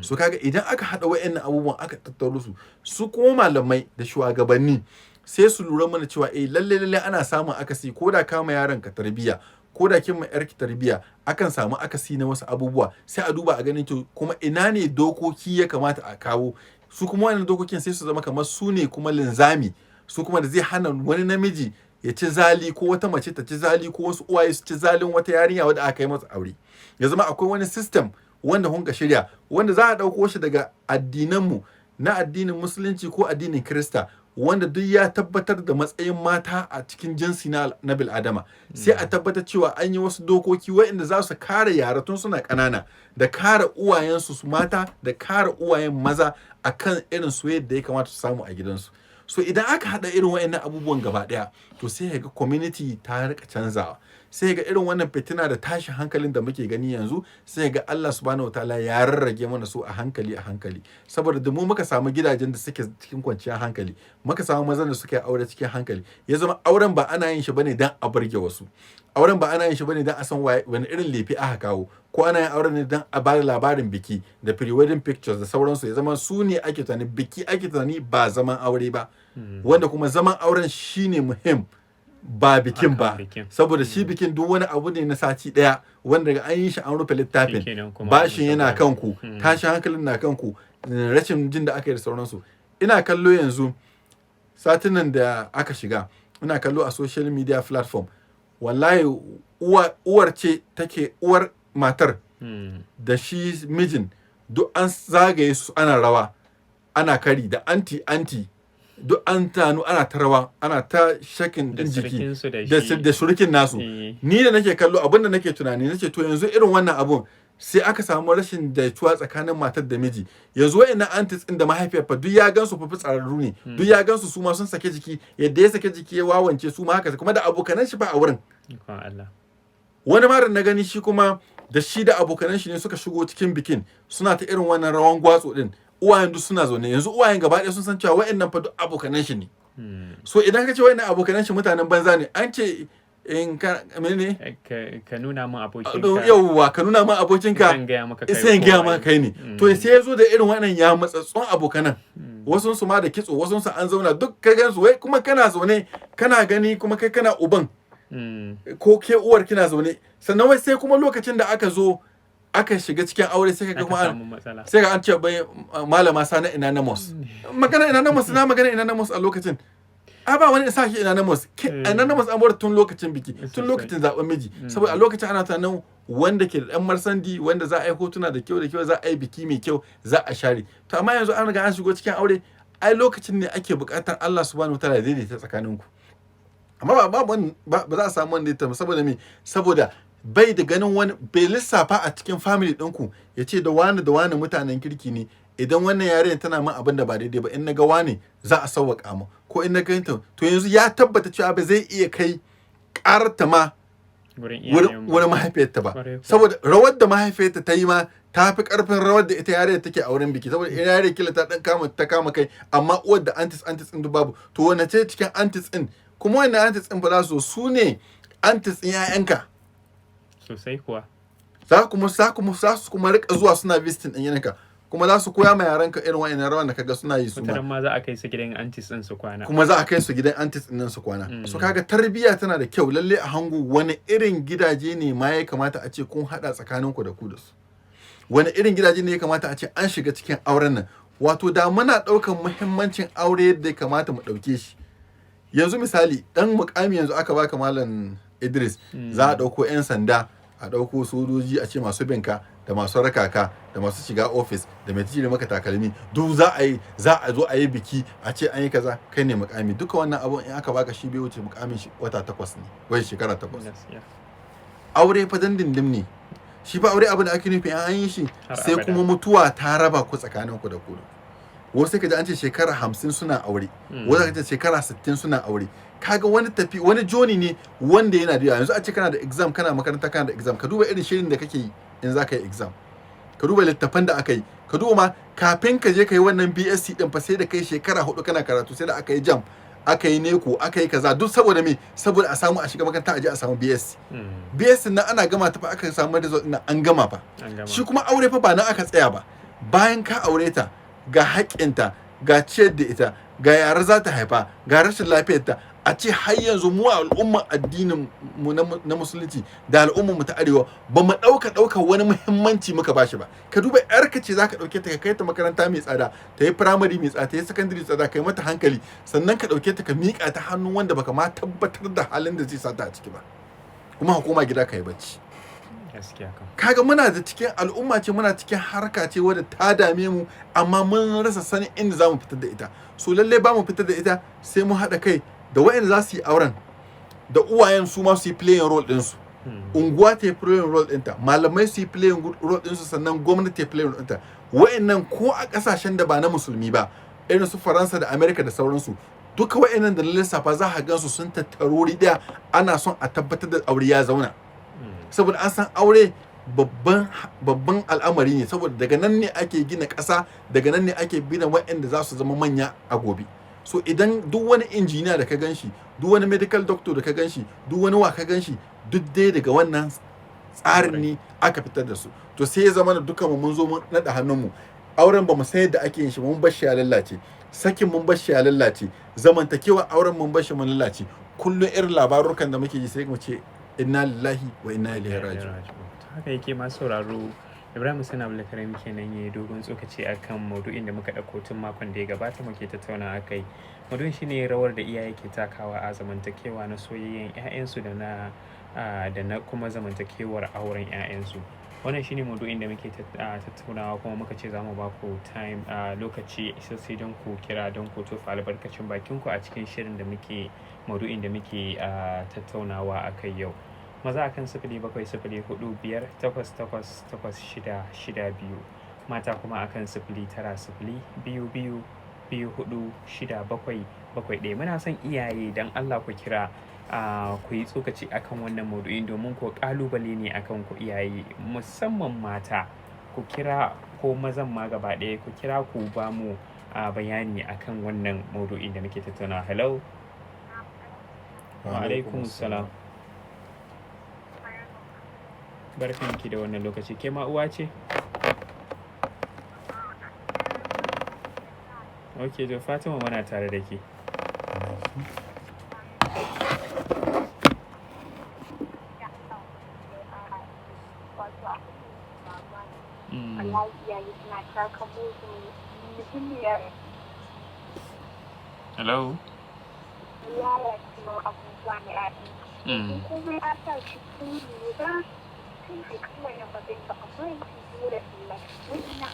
So kaga idan aka haɗa wa'annan abubuwan aka tattaro su kuma malamai da shugabanni sai su lura mana cewa lalle ana samun akasi ko da kama yaron ka tarbiyya ko da kin ma yarki tarbiyya akan samu akasi na wasu abubuwa, sai a duba a ganin to kuma ina ne dokoki ya kamata a kawo su kuma wannan dokokin sai su zama kamar su ne kuma linzami su kuma da zai hana wani namiji ya ci zali ko wata mace ta ci zali ko wasu uwaye su ci zalin wata yarinya wadda aka yi masa aure. Ya zama akwai wani system wanda kun ka shirya wanda za a ɗauko shi daga addinanmu na addinin musulunci ko addinin kirista wanda duk ya tabbatar da matsayin mata a cikin jinsi na bil'adama. Sai a tabbatar cewa an yi wasu dokoki waɗanda za su kare yara tun suna ƙanana da kare uwayensu su mata da kare uwayen maza akan irin soyayya da ya kamata su samu a gidansu. So idan aka haɗa irin waɗannan abubuwan gaba ɗaya to sai ga community ta rika canzawa. Sai ga irin wannan fitina da tashin hankalin da muke gani yanzu sai ga Allah subhanahu wataala ya rarrage mana su a hankali saboda da mu muka samu gidajen da suke cikin kwanciyar hankali, muka samu mazan da suke aure cikin hankali. Ya zama auren ba ana yin shi bane dan a burge wasu, auren ba ana yin shi bane dan a san wani irin lefe aka kawo, ko ana yin auren ne dan a bada labarin biki da pre-wedding pictures da sauransu. Ya zama su ne ake tunani, biki ake tunani ba zaman aure ba, wanda kuma zaman auren shine muhim ba bikin ba, saboda shi bikin duk wani abu ne na sati daya wanda daga an yi shi an rufe littafin, bashin yana kanku, tashin hankalin na kanku, rashin jin da aka yi da sauransu. Ina kallo yanzu satinan da aka shiga, ina kallo a social media platform, wallahi uwar ce take uwar matar da shi mijin duk an zagaye su ana rawa ana kari da anti duk an tanu ana ta rawa ana ta shakin din jiki da surukin nasu. Ni da nake kallo abinda nake tunani nace to yanzu irin wannan abun sai aka samu rashin daituwa tsakanin matar da miji. Yanzu wayannan aunties din da mahaifiyar fa duk ya gansu fa fitsararru ne, duk ya gansu su ma sun sake jiki, yadda ya sake jiki ya wawance su ma haka, kuma da abokanan shi ba a wurin. Wani ma da na gani shi kuma da shi da abokanan shi ne suka shigo cikin bikin suna ta irin wannan rawan gwatso din. Uwayen duk suna zaune, yanzu uwayen gaba ɗaya sun san cewa wa'annan fa duk abokanan shi ne. So idan ka ce wa'annan abokanan shi mutanen banza ne, an ce in ka mene ka nuna min abokinka, yauwa ka nuna min abokinka sai in gaya maka kai ne. To sai ya zo da irin wa'annan ya matsatsun abokanan, wasun su ma da kitso, wasun su an zauna duk ka gansu, wai kuma kana zaune kana gani kuma kai kana uban ko ke uwar kina zaune. Sannan wai sai kuma lokacin da aka zo aka shiga cikin aure sai ka kuma sai ka an ce bai malama sana ina na mos magana ina na mos a lokacin. a ba wani sa shi anonymous anonymous an bar tun lokacin biki tun lokacin zaben miji saboda a lokacin ana tunanin wanda ke da dan marsandi wanda za a yi hotuna da kyau za a yi biki mai kyau za a share to amma yanzu an riga an shigo cikin aure ai lokacin ne ake buƙatar Allah subhanahu wataala ya daidaita tsakaninku amma ba za a samu wanda ya saboda me saboda bai da ganin wani bai lissafa a cikin family ɗinku ya ce da wani mutanen kirki ne idan wannan yaren tana min abin da ba daidai ba in na ga wani za a sauwaƙa mu ko in na ga ta to yanzu ya tabbata cewa ba zai iya kai ƙarta ma wurin mahaifiyarta ba saboda rawar da mahaifiyarta ta yi ma ta fi ƙarfin rawar da ita yare take a wurin biki saboda ita yare kila ta kama kai amma uwar da antis din babu to wanne ce cikin antis din kuma wannan antis din ba za su ne antis din 'ya'yanka sosai kuwa za su kuma rika zuwa suna visiting din yanka kuma za su koya ma yaranka irin wa'annan rawan da kaga suna yi su ma za a kai su gidan antis din su kwana kuma za a kai su gidan antis din su kwana so kaga tarbiyya tana da kyau lalle a hangu wani irin gidaje ne ma ya kamata a ce kun hada tsakaninku da ku da su wani irin gidaje ne ya kamata a ce an shiga cikin auren nan wato da muna daukan muhimmancin aure yadda ya kamata mu dauke shi yanzu misali dan mukami yanzu aka baka malam Idris za a dauko 'yan sanda a dauko sojoji a ce masu binka da masu rakaka da masu shiga ofis da mai cire maka takalmi duk za a zo a yi biki a ce an yi kaza kai ne mukami duka wannan abun in aka baka shi bai wuce mukamin shi wata 8 ne wai shekara 8 aure fa dandindim ne shi fa aure abin da ake nufi an yi shi sai kuma mutuwa ta raba ku tsakanin ku da ku wasu kaje an ce shekara 50 suna aure wasu kaje shekara 60 suna aure kaga wani joni ne wanda yana da yanzu a ce kana da exam kana makaranta kana da exam ka duba irin shirin da kake yi in za ka yi exam ka duba littafan da aka yi ka duba ma kafin ka je ka yi wannan BSc din fa sai da kai shekara 4 kana karatu sai da aka yi jam aka yi neko aka yi kaza duk saboda me saboda a samu a shiga makaranta a je a samu BSc BSc nan ana gama ta fa aka samu result din an gama fa shi kuma aure fa ba nan aka tsaya ba bayan ka aure ta ga haƙƙinta ga ciyar da ita ga yara za ta haifa ga rashin lafiyarta a ce har yanzu mu al'ummar addinin mu na musulunci da al'ummar mu ta arewa ba mu ɗauka wani muhimmanci muka bashi ba ka duba yarka ce zaka ɗauke ta ka kai ta makaranta mai tsada ta yi primary mai tsada ta yi secondary tsada kai mata hankali sannan ka ɗauke ta ka miƙa ta hannun wanda baka ma tabbatar da halin da zai sata a ciki ba kuma hukuma gida ka yi bacci kaga muna da cikin al'umma ce muna cikin harka ce wadda ta dame mu amma mun rasa sanin inda za mu fitar da ita so lallai ba mu fitar da ita sai mu haɗa kai da wa'anda za su yi auren da uwayen su ma su yi playing role ɗinsu unguwa ta yi playing role ɗinta malamai su yi playing role ɗinsu sannan gwamnati ta yi playing role ɗinta wa'annan ko a ƙasashen da ba na musulmi ba irin su Faransa da Amerika da sauransu duka wa'annan da lissafa za a gansu sun tattarori ɗaya ana son a tabbatar da aure ya zauna saboda an san aure babban al'amari ne saboda daga nan ne ake gina ƙasa daga nan ne ake gina wa'anda za su zama manya a gobe so idan duk wani injiniya da ka ganshi duk wani medical doctor da ka ganshi duk wani wa ka ganshi duk dai daga wannan tsarin ne aka fitar da su to sai ya zama da dukkan mu mun zo mun nada hannunmu auren ba mu san yadda ake yin shi mun bar shi ya lallace sakin mun bar shi ya lallace zamantakewa auren mun bar shi mun lallace kullun irin labarukan da muke ji sai mu ce inna lillahi wa inna ilaihi raji'un haka yake masu sauraro Ibrahim Sani Abdulkarim kenan yayi dogon tsokaci akan maudu'in da muka dauko tun makon da ya gabata muke tattauna akai maudu'in shine rawar da iyaye ke takawa a zamantakewa na soyayyen ƴaƴansu da na kuma zamantakewar auren ƴaƴansu wannan shine maudu'in da muke tattaunawa kuma muka ce zamu ba ku time lokaci sai don ku kira don ku tofa albarkacin bakin ku a cikin shirin da muke maudu'in da muke tattaunawa akai yau maza akan 0704588862 mata kuma akan 0902246771 muna son iyaye dan Allah ku kira ku yi tsokaci akan wannan maudu'in domin ko kalubale ne akan ku iyaye musamman mata ku kira ko mazan ma gaba ɗaya ku kira ku ba mu bayani akan wannan maudu'in da muke tattauna. Hello wa alaikum salam barkanki da wannan lokaci ke ma uwa ce? Ok to Fatima muna tare da ke. Hello lalacewar abubuwa na yaɗi kuma ya sa shi sun lura sun fi kamar da bazai ba amma yanzu dole su lafi na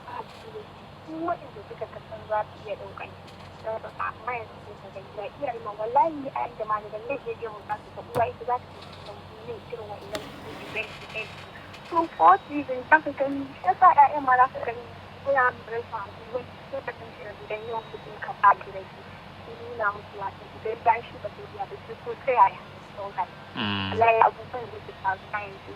a cikin su waɗanda suka kasan za su iya ɗaukan amma yanzu sai ka gani ya iya ma wallahi a yanda ma da ne je mu ba su ta uwa ita za ta yi ne irin wa'annan su so for reason za ka gani yasa ƴaƴan ma za ka gani kuna rasa wani sai ka san shi da yawan kuɗin ka ba ki rage nuna musu wasu idan ba shi ba zai biya ba sai ko ta yaya sauka Allah ya abubuwan da su faru na yanzu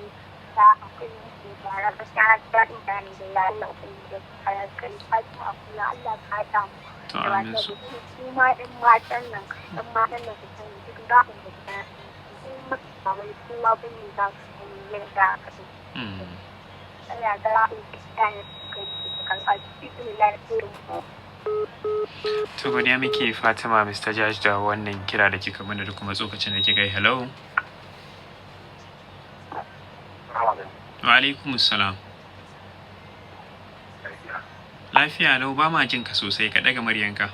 ta akwai musu gyara gaskiya na daɗin bayani da ya Allah ubangiji da su kayar kai fatima a kula Allah ka haɗa mu da wata da su ma ɗan matan nan su sani duk zaɓin da ta yi masu kawai su ma bin yi za su sani yadda aka yi. Allah ga zaɓin da ta yi su kai su karɓa su fi lafiyar mu. To godiya muke Fatima Mr. Judge da wannan kira da kika mana da kuma tsokacin da kika yi. Hello. Wa alaikum salam. Lafiya lau ba ma jinka sosai ka daga muryanka.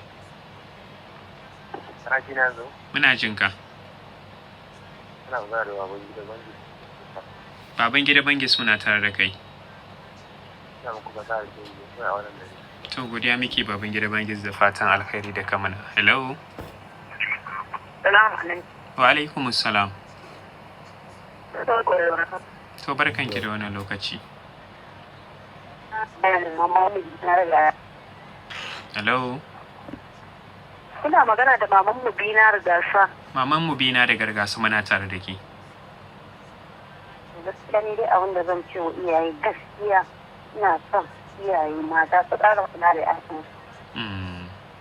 Muna jinka. Baban gida bangi suna tare da kai. To godiya miki baban gida bangis da fatan alkhairi da kamana. Hello. Salamu alaikum. Wa alaikum salam. To barkanki da wannan lokaci. Hello. Kuna magana da maman mu Bina da Gasa. Maman mu Bina da Gargasa muna tare da ke. Gaskiya ne dai abin da zan ce wa iyaye gaskiya ina son iyaye mata su ƙara kula da ƴaƴansu.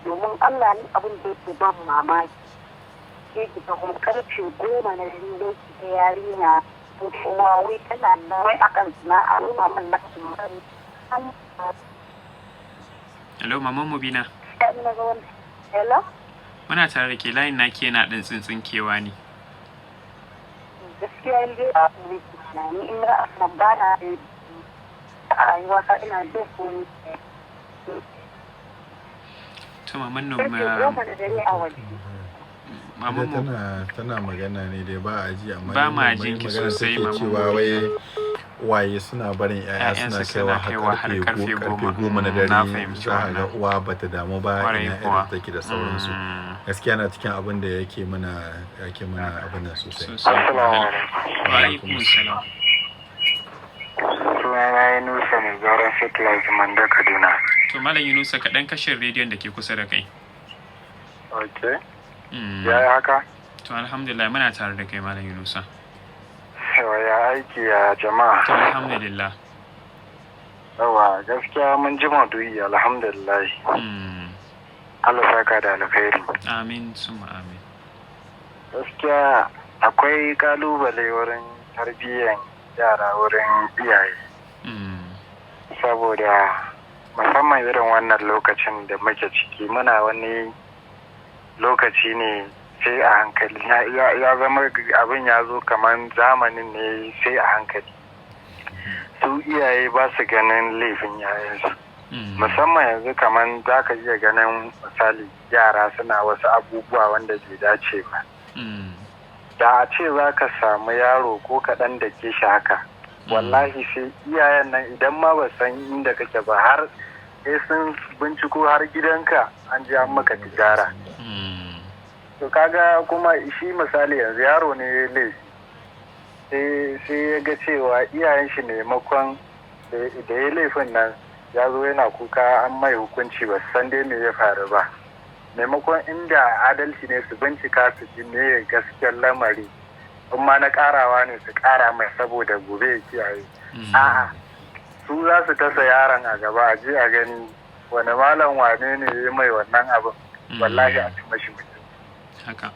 Domin Allah ne abin da yake ban mamaki. Sai ki ta kuma karfe 10 na dare ki ta yarinya ko kuma wai tana nan wai akan sana'a nuna min lakin Hello maman mu Bina. Hello. Muna tare da ke layin naki yana ɗin tsintsinkewa ne. Gaskiya ne a ni in ga a ba na a rayuwa ta ina jin komi. To maman Sai goma da dare a waje. Maman mu tana magana ne dai ba a ji amma ba ma jin ki sosai maman cewa wai waye suna barin ƴaƴa suna kaiwa har karfe 10 na dare za a ga uwa bata damu ba ina irin take da sauransu gaskiya na cikin abin da yake mana abin nan sosai. Assalamu alaikum. Sunana Yunusa mai gyaran satellite Manda Kaduna. To Malam Yunusa kaɗan kashin rediyon da ke kusa da kai. Ok. Ya yi haka? To alhamdulillah muna tare da kai Malam Yunusa. Ya aiki a jama'a. To alhamdulillah. Yawa gaskiya mun ji maudu'i alhamdulillah. Allah saka da alkhairi. Amin summa amin. Gaskiya akwai kalubale wurin tarbiyyar yara wurin iyaye. Saboda musamman irin wannan lokacin da muke ciki muna wani lokaci ne sai a hankali ya zama abin ya zo kamar zamanin ne sai a hankali su iyaye ba su ganin laifin yayansu musamman yanzu kamar za ka iya ganin misali yara suna wasu abubuwa wanda bai dace ba da a ce za ka samu yaro ko kaɗan da ke shi haka wallahi sai iyayen nan idan ma ba san inda kake ba har sai sun binciko har gidanka an ji an maka tijara to kaga kuma shi misali yanzu yaro ne ya laifi sai ya ga cewa iyayen shi maimakon da ya laifin nan ya zo yana kuka an mai hukunci ba san dai me ya faru ba maimakon inda adalci ne su bincika su ji me gaskiyar lamari in ma na karawa ne su kara mai saboda gobe ya kiyaye a'a su za su tasa yaron a gaba a je a gani wani malam wane ne ya mai wannan abin wallahi a ci mashi mutum haka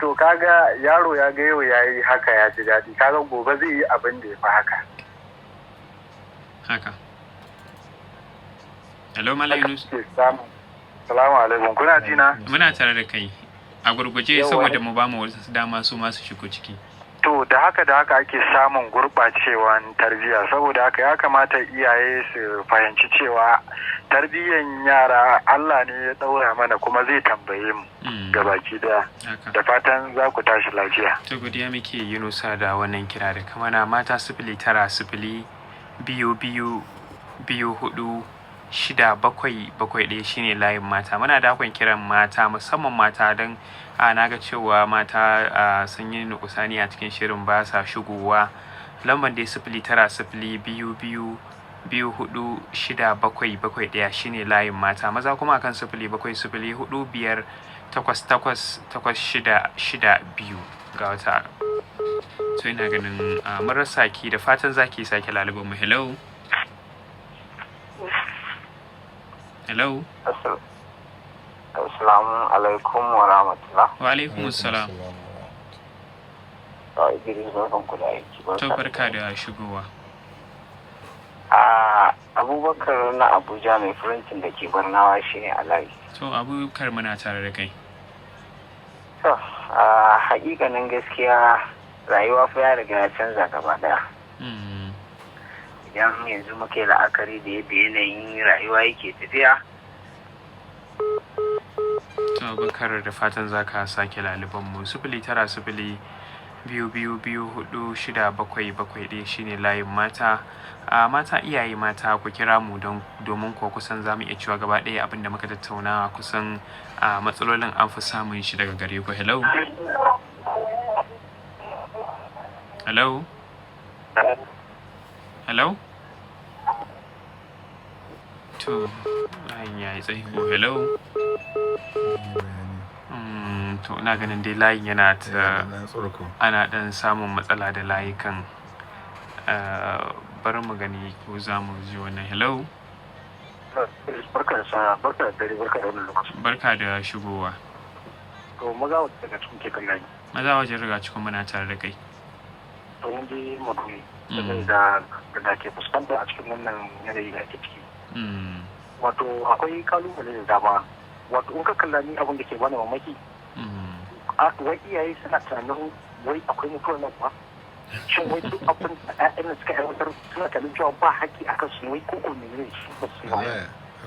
to kaga yaro ya ga yau ya yi haka ya ji daɗi kaga gobe zai yi abin da ya fi haka hello Malam Yunus. Salamu alaikum kuna ji na? Muna tare da kai a gurguje saboda mu ba mu wasu dama su masu shigo ciki. To da haka ake samun gurɓacewan tarbiyya saboda haka ya kamata iyaye su fahimci cewa tarbiyyan yara Allah ne ya ɗaura mana kuma zai tambaye mu gabaki daya. Da fatan za ku tashi lafiya. To godiya muke Yunusa da wannan kira da kamana mata 0900 biyu hudu 6771 shine layin mata. Muna dakon kiran mata musamman mata don na ga cewa mata sun yi nukusani a cikin shirin ba sa shigowa. Lambar dai 0900 biyu hudu 6771 shine layin mata. Maza kuma akan 0704588662 ga wata. To ina ganin mun rasa ki da fatan zaki sake lalubar mu. Hello. Assalamu alaikum wa rahmatullah. Wa alaikum assalam. To barka da shigowa. Abubakar na Abuja mai furancin da ke Barnawa shine alayi. To Abubakar muna tare da kai. To hakikanin gaskiya rayuwa fa ya riga ya canza gaba daya. Idan yanzu muke la'akari da yadda yanayin rayuwa yake tafiya. To Abubakar da fatan zaka sake laliban mu 0900 biyu hudu 6771 shine layin mata. Mata iyaye mata ku kira mu domin ko kusan zamu iya cewa gaba ɗaya abinda muka tattauna kusan matsalolin an fi samun shi daga gare ku. Hello. To layin yayi tsayi ko. Hello. To ina ganin dai layin yana ana dan samun matsala da layukan. Bari mu gani ko za mu ji wannan. Hello. Barka da dare, barka da wannan lokaci. Barka da shigowa. To maza wajen daga cikin ke kan layi. Maza wajen riga cikin muna tare da kai. To mun ji magana da ke fuskanta a cikin wannan yanayi da ake ciki. Wato akwai kalubale da dama. Wato in ka kalla ni abin da ke bani mamaki. Wai iyaye suna tunanin wai akwai mutuwar nan ba. Shin wai duk abin da ƴaƴan da suka aiwatar suna tunanin cewa ba haƙƙi a kan su wai ko ne ne shi ba su ba.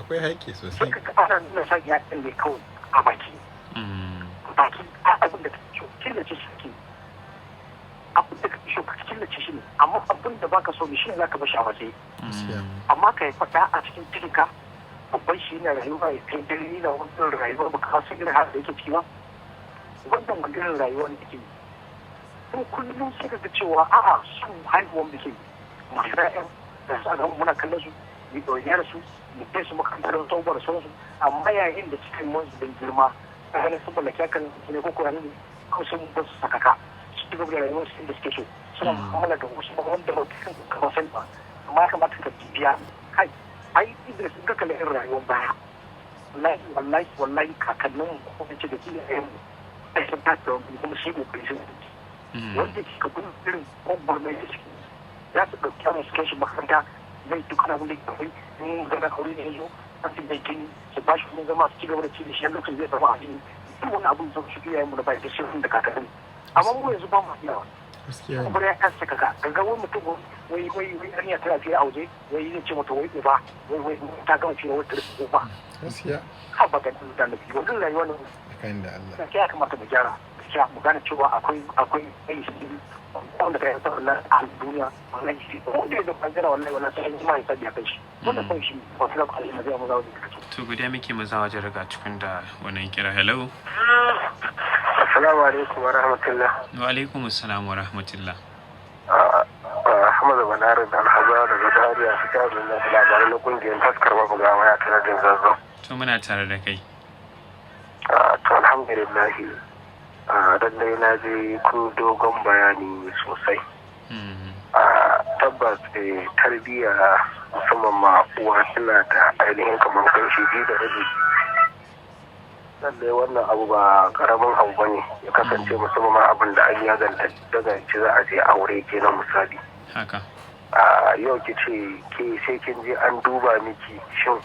Akwai haƙƙi sosai. Sai ka ana nuna sa ƴaƴan ne kawai a baki. Baki abin da kake so killace shi ke. Abin da kake so ka killace shi ne amma abin da baka so ne shi ne zaka bar shi a waje. Amma ka yi faɗa a cikin cikinka babban shi yana rayuwa ya kai dare na wannan rayuwar baka san irin halin da yake ciki ba. Wannan maganar rayuwar da ke ko kullum sai ka ga cewa a'a sun haihuwar da ke masu ra'ayin da su aka muna kallon su mu ɗauki da su mu kai su makarantar da taubar da sauransu amma yayin da suka yi masu don girma a ganin sun mallaki hakan ne ko kuma ne ko sun ba su sakaka su ci gaba da rayuwar su da suke so suna mu'amala da wasu ba wanda ba kan kamar sani ba amma ya kamata ka bibiya kai ai idris in ka kalli irin rayuwar baya wallahi kakannin ko ce da iyayen mu ai sun ta da kuma shi kokari sun wanda ke ka kuma irin kwabbar mai ciki za su ɗauki ana su kai shi makaranta zai duk na wanda ke kai in gana aure ne ya zo an fi bai kini su ba shi kuma zama su ci gaba da ci da shi a lokacin zai zama a jini duk wani abin da su iyayen mu da bai da shi da kakannin amma mu yanzu ba mu yawa kuma ya kansa kaka ga wani mutum wai an yi tana fiye a waje wai zai ce mata wai uba wai ta gama fiye wata da uba ha ba ga da nabi wannan rayuwa ne kan da Allah ya kamata mu gyara gaskiya mu gane cewa akwai aiki wanda kai ta Allah a duniya wannan shi ko da bangaren wallahi sai mai sabi a kai shi wannan sai shi wasu da Allah zai mu zawo da kace to guda miki mu zawo da riga cikin da wannan kira. Hello. Assalamu alaikum wa rahmatullah. Wa alaikum assalam wa rahmatullah. Hamza Balarin da Alhaza daga Dariya suka da labarai na kungiyar taskar mabugawa ya tare da zazzau. To muna tare da kai. To alhamdulillah lallai na je kun dogon bayani sosai. Tabbas tarbiyya musamman ma uwa suna da ainihin kamar kanshi biyu da rabi. Lallai wannan abu ba karamin abu ba ne ya kasance musamman ma abin da an yaga daga ci za a je aure kenan misali. Haka. Yau ki ce ke sai kin je an duba miki shin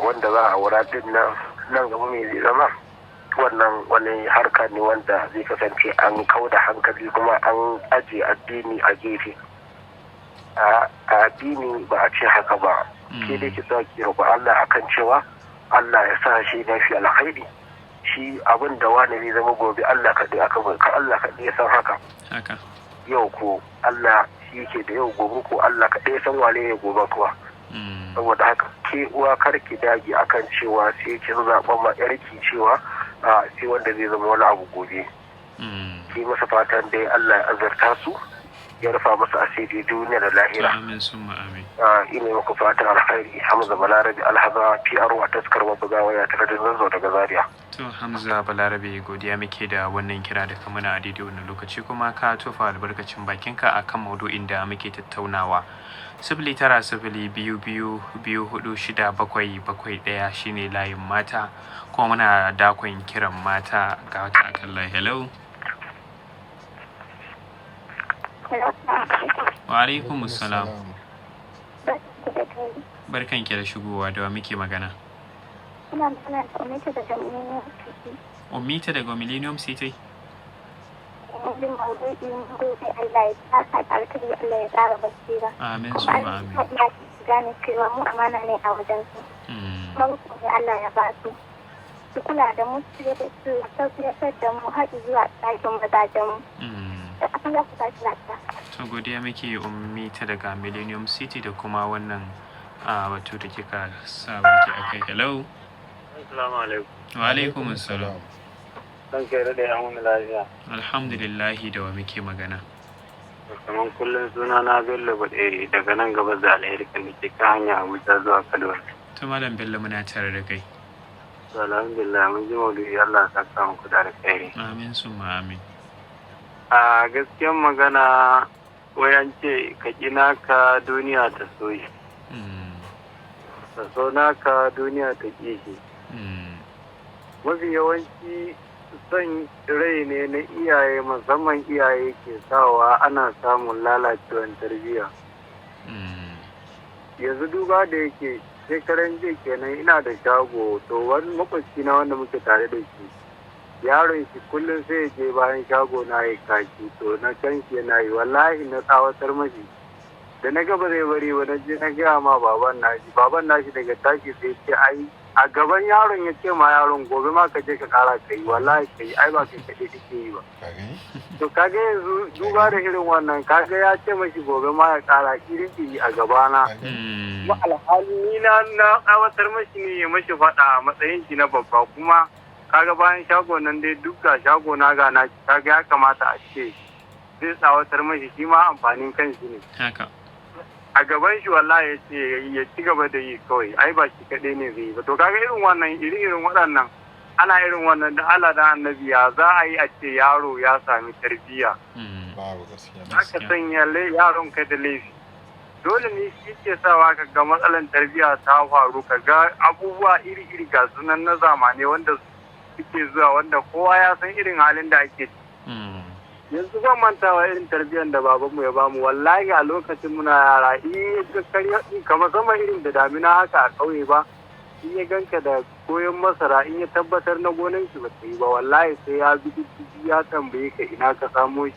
wanda za a aura din nan gaba mai zai zama wannan wani harka ne wanda zai kasance an kauda hankali kuma an aje addini a gefe. A addini ba a ce haka ba ke dai ki sa ki roƙi Allah akan cewa Allah ya sa shi na fi alkhairi, shi abin da wani zai zama gobe Allah kaɗai Allah kaɗai ya san haka. Yau ko Allah shi yake da yau, gobe ko Allah kaɗai ya san wane ne gobe kuwa. Saboda haka ke uwa kar ki dage akan cewa sai kin zaɓa ma yarki cewa sai wanda zai zama wani abu gobe. Ki masa fatan dai Allah ya azarta su, ya rufa masa asiri duniya da lahira. Amin summa amin. Ina muku fatan alkhairi. Hamza Balarabe Alhaza PRO a taskar Mabugawa ya tare da Zanzo daga Zaria. To Hamza Balarabe, godiya muke da wannan kira da ka mana a daidai wannan lokaci, kuma ka tofa albarkacin bakinka akan maudu'in da muke tattaunawa. 0902246771 shine layin mata, kuma muna dakon kiran mata ga wata akan layi. Hello. Wa alaikum salam. Barkan ki da shigowa, da wa muke magana? Ina magana da Ummita daga Millennium City. Ummita daga Millennium City? Wajen maudu'i gobe Allah ya saka alkhairi, Allah ya tsara basira. Amin summa amin. Kuma Allah ya gane cewa mu amana ne a wajen su. Kuma Allah ya ba su. Su kula da mu, su tafiyar da mu har zuwa ɗakin mazajen mu. Da ƙasar za su tashi lafiya. To godiya muke Ummita daga Millennium City da kuma wannan batu da kika sa baki akai. Hello. Assalamu alaikum. Wa alaikum assalam. Dan kai da yan wani lafiya. Alhamdulillah, da wa muke magana? Kaman kullum suna na Bello Baderi daga nan gabas da alheri kan dake kan hanya Abuja zuwa Kaduna. To Malam Bello, muna tare da kai. Alhamdulillah, mun ji maudu'i, Allah ya saka muku da alkhairi. Amin summa amin. A gaskiyar magana wayan ce ka ƙi naka duniya ta so shi. Ka so naka duniya ta ƙi shi. Mafi yawanci son rai ne na iyaye, musamman iyaye ke sawa ana samun lalacewar tarbiyya. Yanzu duba da yake shekaran jiya kenan ina da shago, to wani makwabci na wanda muke tare da shi, yaron shi kullum sai ya je bayan shago na ya kaki, to na can shi yana yi, wallahi na tsawatar mashi da na gaba zai bari ba, na je na gaya ma baban nashi daga tashi sai ce ai a gaban yaron ya ce ma yaron gobe ma ka je ka kara ka yi, wallahi ka yi, ai ba kai kaɗai kake yi ba. To kaga yanzu duba da irin wannan, kaga ya ce mashi gobe ma ya kara iri a gabana. Kuma alhali ni na tsawatar mashi ne ya mashi faɗa a matsayin shi na babba, kuma kaga bayan shago nan dai duk ga shago na gana, kaga ya kamata a ce zai tsawatar mashi, shi ma amfanin kan shi ne. A gaban shi wallahi ya ce ya ci gaba da yi kawai, ai ba shi kaɗai ne zai yi ba. To kaga irin wannan irin waɗannan, ana irin wannan da Allah da annabi ya za a yi a ce yaro ya sami tarbiyya. Aka sanya yaron ka da laifi. Dole ne shi ke sawa ka ga matsalan tarbiyya ta faru, ka ga abubuwa iri-iri ga sunan na zamani wanda suke zuwa, wanda kowa ya san irin halin da ake ciki. Yanzu ban mantawa irin tarbiyyar da babanmu ya bamu, wallahi a lokacin muna yara, kamar sama irin da damina haka a ƙauye ba, in ya ganka da goyon masara, in ya tabbatar na gonan shi ba ta yi ba, wallahi sai ya bi diddigi ya tambaye ka ina ka samo shi.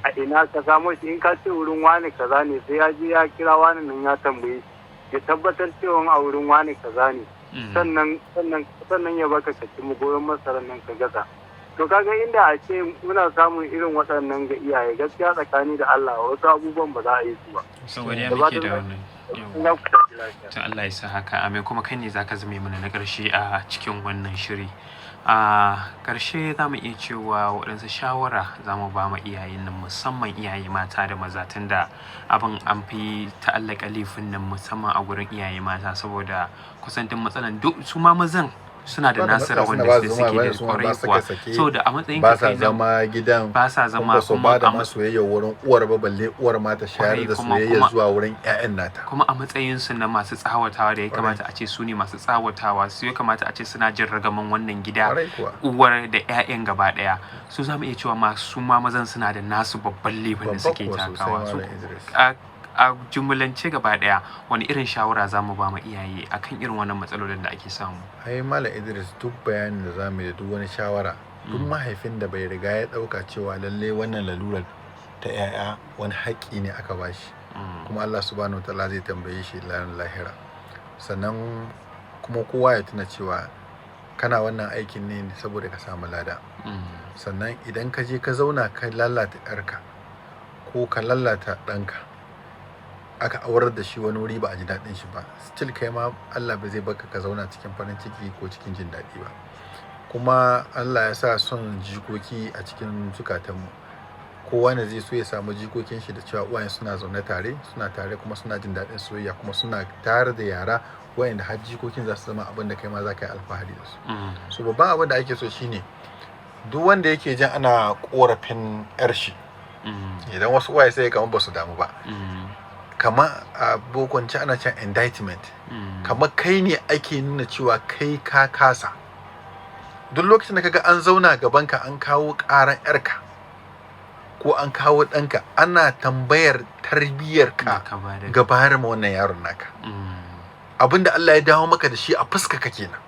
A ina ka samo shi, in ka ce wurin wani kaza ne, sai ya je ya kira wani nan ya tambaye shi, ya tabbatar cewa a wurin wani kaza ne. Sannan ya baka ka ci mu goyon masarar nan ka gasa. To kaga inda a ce muna samun irin waɗannan ga iyaye, gaskiya tsakani da Allah wasu abubuwan ba za a yi su ba. Saboda ya muke da wannan. To Allah ya sa haka. Amin. Kuma kai ne zaka zame mana na ƙarshe a cikin wannan shiri. A ƙarshe za mu iya cewa waɗansu shawara za mu ba ma iyayen nan, musamman iyaye mata da maza, tunda abin an fi ta'allaka laifin nan musamman a gurin iyaye mata, saboda kusan duk matsalan duk su ma mazan suna da nasu rawan da suke da kwarai kuwa, saboda a matsayin ka kai zama gidan, ba sa zama kuma ba da soyayya wurin uwar ba, balle uwar ma ta shayar da soyayya zuwa wurin ƴaƴan nata. Kuma a matsayin su na masu tsawatawa, da ya kamata a ce su ne masu tsawatawa, su ya kamata a ce suna jin ragaman wannan gida, uwar da ƴaƴan gaba ɗaya. Su za mu iya cewa masu ma mazan suna da nasu babban laifin da suke takawa. A jumlance gaba daya, wani irin shawara za mu ba ma iyaye akan irin wannan matsalolin da ake samu? Ai Malam Idris, duk bayanin da za mu yi da duk wani shawara, duk mahaifin da bai riga ya dauka cewa lalle wannan lalurar ta yaya wani haƙƙi ne aka bashi, kuma Allah subhanahu wataala zai tambaye shi ranar lahira. Sannan kuma kowa ya tuna cewa kana wannan aikin ne saboda ka samu lada. Sannan idan ka je ka zauna ka lalata yarka ko ka lalata ɗanka aka aurar da shi wani wuri ba a ji daɗin shi ba, still kai ma Allah ba zai baka ka zauna cikin farin ciki ko cikin jin daɗi ba. Kuma Allah ya sa son jikoki a cikin zukatanmu. Kowa ne zai so ya samu jikokin shi da cewa uwayen suna zaune tare, suna tare kuma suna jin daɗin soyayya, kuma suna tare da yara wayanda har jikokin za su zama abin da kai ma za ka yi alfahari da su. So babban abin da ake so shine duk wanda yake jin ana korafin yar shi, idan wasu uwaye sai kamar ba su damu ba, kamar a bokonci ana can indictment, kamar kai ne ake nuna cewa kai ka kasa. Duk lokacin da kaga an zauna gabanka an kawo ƙaran yarka ko an kawo ɗanka, ana tambayar tarbiyyarka gabayar ma wannan yaron naka. Abinda Allah ya dawo maka da shi a fuska ka kenan.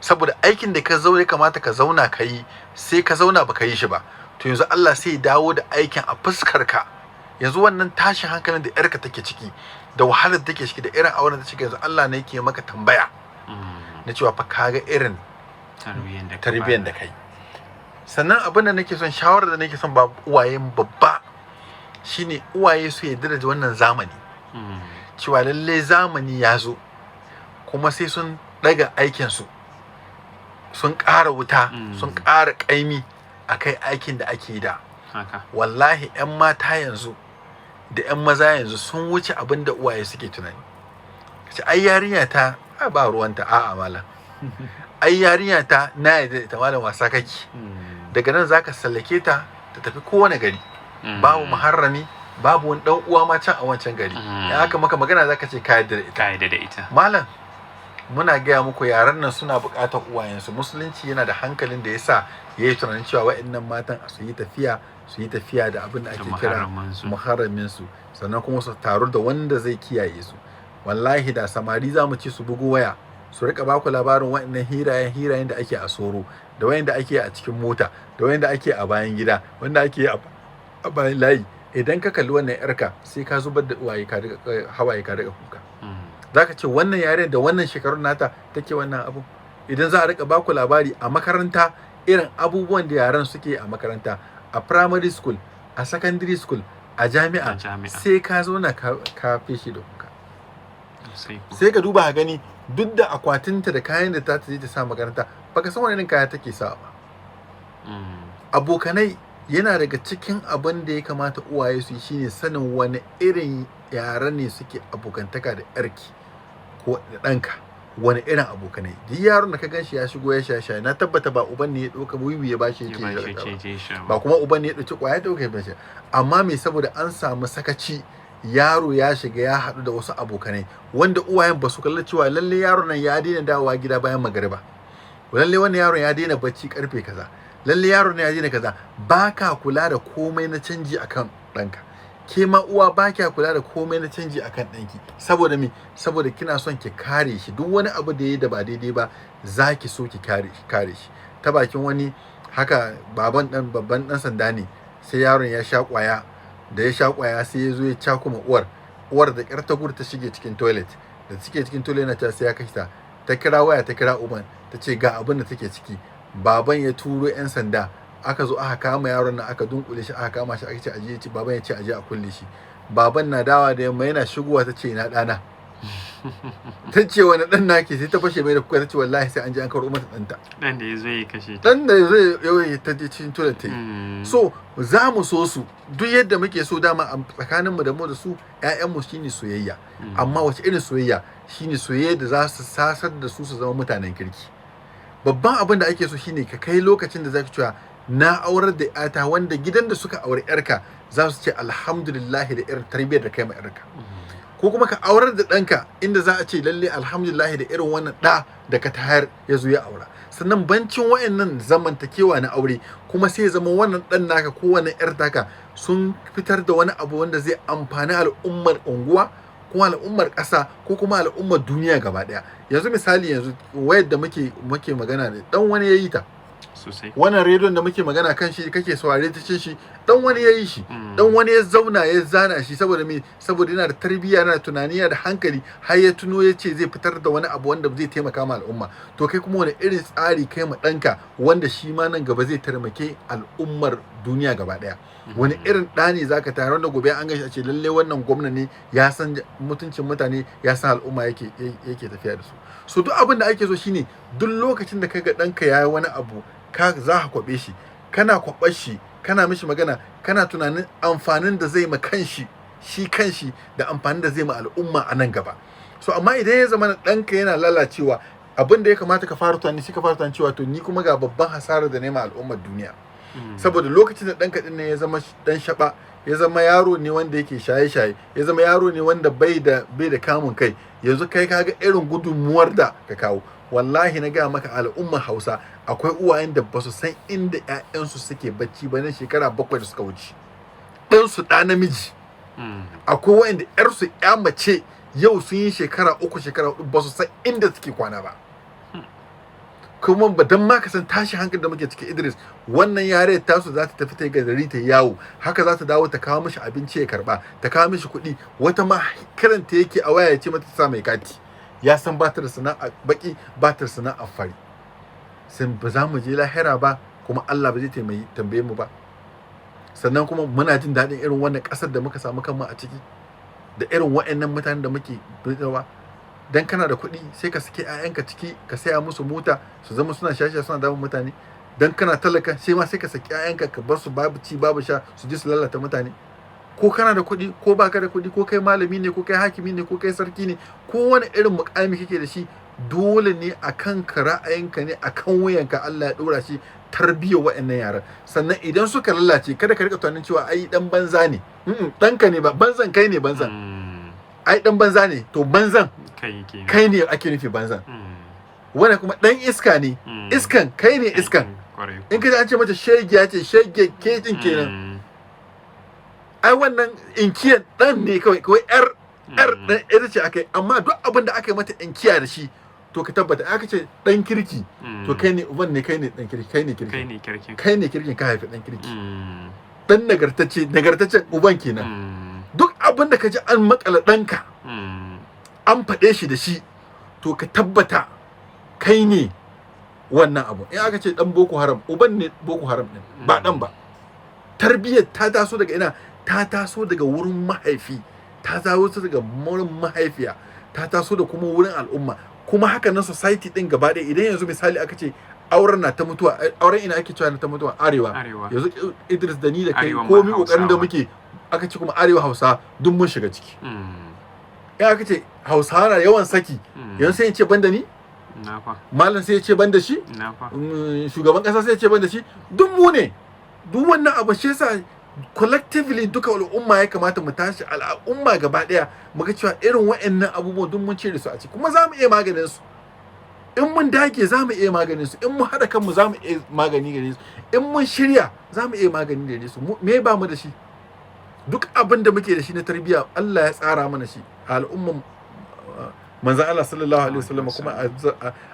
Saboda aikin da ka zo ya kamata ka zauna ka yi, sai ka zauna baka yi shi ba, to yanzu Allah sai ya dawo da aikin a fuskar ka. Yanzu wannan tashin hankalin da yarka take ciki da wahalar da take ciki da irin auren da take, yanzu Allah ne yake maka tambaya na cewa fa kaga irin tarbiyyar da kai. Sannan abin da nake son, shawarar da nake son ba uwayen babba shine uwaye su yarda da wannan zamani, cewa lallai zamani ya zo kuma sai sun daga aikinsu, sun ƙara wuta, sun ƙara ƙaimi a kai aikin da ake da. Wallahi 'yan mata yanzu da 'yan maza yanzu sun wuce abin da uwaye suke tunani. Kace ai yarinya ta ba ruwanta, a'a malam. Ai yarinya ta na yadda ita malam, wasa kake. Daga nan zaka sallake ta ta tafi kowane gari, babu muharrami, babu wani dan uwa ma can a wancan gari. In aka maka magana zaka ce ka yadda da ita. Malam, muna gaya muku yaran nan suna buƙatar uwayensu. Musulunci yana da hankalin da yasa yayi tunanin cewa wa'annan matan su yi tafiya da abin da ake kira muharramin su, sannan kuma su taru da wanda zai kiyaye su. Wallahi da samari zamu ci su bugu waya su rika baku labarin wa'annan hirayen da ake a soro, da wayanda ake a cikin mota, da wayanda ake a bayan gida, wanda ake a bayan layi. Idan ka kalli wannan yarka sai ka zubar da hawaye ka riga kuka. Zaka ce wannan yaren da wannan shekarun nata take wannan abu. Idan za a rika baku labari a makaranta irin abubuwan da yaran suke a makaranta, a primary school, a secondary school, a jami'a, sai ka zo na ka fishi da kuka. Sai ka duba gani, duk da akwatinta da kayan da ta je ta sa makaranta, baka san wani irin kaya take sa ba. Abokanai yana daga cikin abin da ya kamata uwaye su yi, shine sanin wani irin yara ne suke abokantaka da yarki ko da ɗanka, wani irin abokanai. Duk yaron da ka ganshi ya shigo ya sha, na tabbata ba uban ne ya ɗauka wiwi ya bashi yake ba kuma uban ne ya ɗauki ƙwaya ɗauka ya bashi. Amma me, saboda an samu sakaci, yaro ya shiga ya haɗu da wasu abokanai wanda uwayen ba su kalla cewa lalle yaron nan ya daina dawowa gida bayan magariba, lalle wannan yaron ya daina bacci karfe kaza, lalle yaron ya daina kaza. Baka kula da komai na canji akan ɗanka, ke ma uwa ba kya kula da komai na canji akan ɗanki. Saboda me? Saboda kina son ki kare shi, duk wani abu da yayi da ba daidai ba zaki so ki kare shi. Ta bakin wani haka, babban dan sanda ne, sai yaron ya sha kwaya, da ya sha kwaya sai ya zo ya cakuma uwar da ƙyar ta gudu ta shige cikin toilet, da take cikin toilet na ta sai ya kashe ta kira waya, ta kira uban, ta ce ga abin da take ciki. Baban ya turo 'yan sanda, aka zo aka kama yaron nan, aka dunkule shi, aka kama shi, aka ce aje, baban ya ce aje a kulle shi. Baban na dawa da yamma yana shigowa, ta ce ina ɗana. Ta ce wani ɗan nake, sai ta fashe mai da kuka, ta ce wallahi sai an je an karo mata ɗanta. Dan da ya zo ya kashe ta. Dan da ya zo ya ta je cikin toilet ta yi. So za mu so su duk yadda muke so, dama a tsakaninmu da mu da su, 'ya'yanmu shine soyayya. Amma wace irin soyayya? Shine soyayya da za su sasar da su zama mutanen kirki. Babban abin da ake so shine ka kai lokacin da zaka cewa na aurar da 'yata wanda gidan da suka aure 'yarka za su ce alhamdulillah da irin tarbiyyar da kai ma 'yarka. Ko kuma ka aurar da ɗanka inda za a ce lalle alhamdulillah da irin wannan ɗa da ka tayar ya zo ya aura. Sannan bancin wa'annan zamantakewa na aure, kuma sai zama wannan ɗan naka ko wannan 'yar taka sun fitar da wani abu wanda zai amfani al'ummar unguwa, ko al'ummar ƙasa, ko kuma al'ummar duniya gaba ɗaya. Yanzu misali, yanzu wayar da muke magana da ɗan wani ya yi ta, wannan rediyon da muke magana kan shi kake saurare ta cin shi dan wani ya yi shi dan wani ya zauna ya zana shi saboda yana da tarbiyya, yana da tunani, yana da hankali, har ya tuno ya ce zai fitar da wani abu wanda zai taimaka ma al'umma. To kai kuma wani irin tsari kai ma ɗanka wanda shi ma nan gaba zai taimake al'ummar duniya gaba ɗaya? Wani irin ɗa ne zaka tayar wanda gobe an gashi a ce lalle wannan gwamna ne, ya san mutuncin mutane, ya san al'umma yake tafiya da su. So duk abin da ake so shine duk lokacin da kaga ɗanka yayi wani abu za ka kwaɓe shi, kana kwaɓar shi, kana mishi magana, kana tunanin amfanin da zai ma kanshi da amfanin da zai ma al'umma a nan gaba. So amma idan ya zama ɗanka yana lalacewa, abin da ya kamata ka fara tunani ka fara tunani cewa to ni kuma ga babban hasarar da nema al'ummar duniya. Saboda lokacin da ɗanka ɗin ne ya zama ɗan shaɓa, ya zama yaro ne wanda yake shaye-shaye, ya zama yaro ne wanda bai da kamun kai, yanzu kai kaga irin gudunmuwar da ka kawo. Wallahi na gaya maka al'ummar Hausa akwai uwayen da ba su san inda 'ya'yansu suke bacci ba na shekara 7 da suka wuce. Ɗansu ɗa namiji. Akwai wa'anda 'yarsu 'ya mace yau sun yi shekara 3 shekara 4 ba su san inda suke kwana ba. Kuma ba dan ma ka san tashi hankali da muke ciki Idris, wannan yare tasu za ta tafi ta gari ta yawo, haka za ta dawo ta kawo mishi abinci ya karba, ta kawo mishi kuɗi, wata ma karanta yake a waya ya ce mata ta sa mai kati. Ya san ba ta da sana'a baki, ba ta da sana'a fari. Sai ba za mu je lahira ba, kuma Allah ba zai tambaye mu ba. Sannan kuma muna jin daɗin irin wannan ƙasar da muka samu kanmu a ciki, da irin waɗannan mutanen da muke birnawa. Dan kana da kuɗi sai ka sake 'ya'yanka ciki, ka saya musu mota su zama suna shasha suna damun mutane. Dan kana talaka sai ka saki 'ya'yanka ka bar su babu ci babu sha su je su lalata mutane. Ko kana da kuɗi ko baka da kuɗi, ko kai malami ne, ko kai hakimi ne, ko kai sarki ne, ko wani irin mukami kake da shi, dole ne akan ka ra'ayinka ne, akan wuyanka Allah ya ɗora shi tarbiyyar wa'annan yaran. Sannan idan suka lalace kada ka rika tunanin cewa ai dan banza ne. Ɗanka ne ba banzan, kai ne banzan. Ai dan banza ne, to banzan kai ne ake nufi banzan. Wannan kuma dan iska ne, iskan kai ne iskan. In ka ji an ce mata shegiya ce, shege kejin kenan. Ai wannan inkiyar dan ne kawai yar dan ita ce akai, amma duk abin da aka yi mata inkiya da shi to ka tabbata aka ce dan kirki to kai ne uban ne, kai ne dan kirki, kai ne kirkin ka haifi dan kirki. Dan nagartaccen uban kenan. Duk abin da ka ji an makala ɗanka an faɗe shi da shi to ka tabbata kai ne wannan abu. In aka ce ɗan Boko Haram, uban ne Boko Haram ɗin, ba ɗan ba. Tarbiyyar ta taso daga ina? Ta taso daga wurin mahaifi, ta taso daga wurin mahaifiya, ta taso da kuma wurin al'umma. Kuma haka na society ɗin gaba ɗaya. Idan yanzu misali aka ce auren na ta mutuwa, auren ina ake cewa na ta mutuwa? Arewa. Yanzu Idris da ni da kai komi kokarin da muke, aka ce kuma arewa Hausa duk mun shiga ciki. In aka ce Hausawa na yawan saki, yanzu sai ya ce banda ni, malam sai ya ce banda shi, shugaban kasa sai ya ce banda shi, duk mu ne. Duk wannan abu shi yasa collectively duka al'umma ya kamata mu tashi, al'umma gaba daya mu ga cewa irin wa'annan abubuwan duk mun cire su a ciki, kuma za mu iya maganin su. In mun dage za mu iya maganin su, in mun haɗa kanmu za mu iya magani gare su, in mun shirya za mu iya magani gare su. Me ba mu da shi? Duk abin da muke da shi na tarbiyya Allah ya tsara mana shi a al'umman manzon Allah sallallahu alaihi wasallam, kuma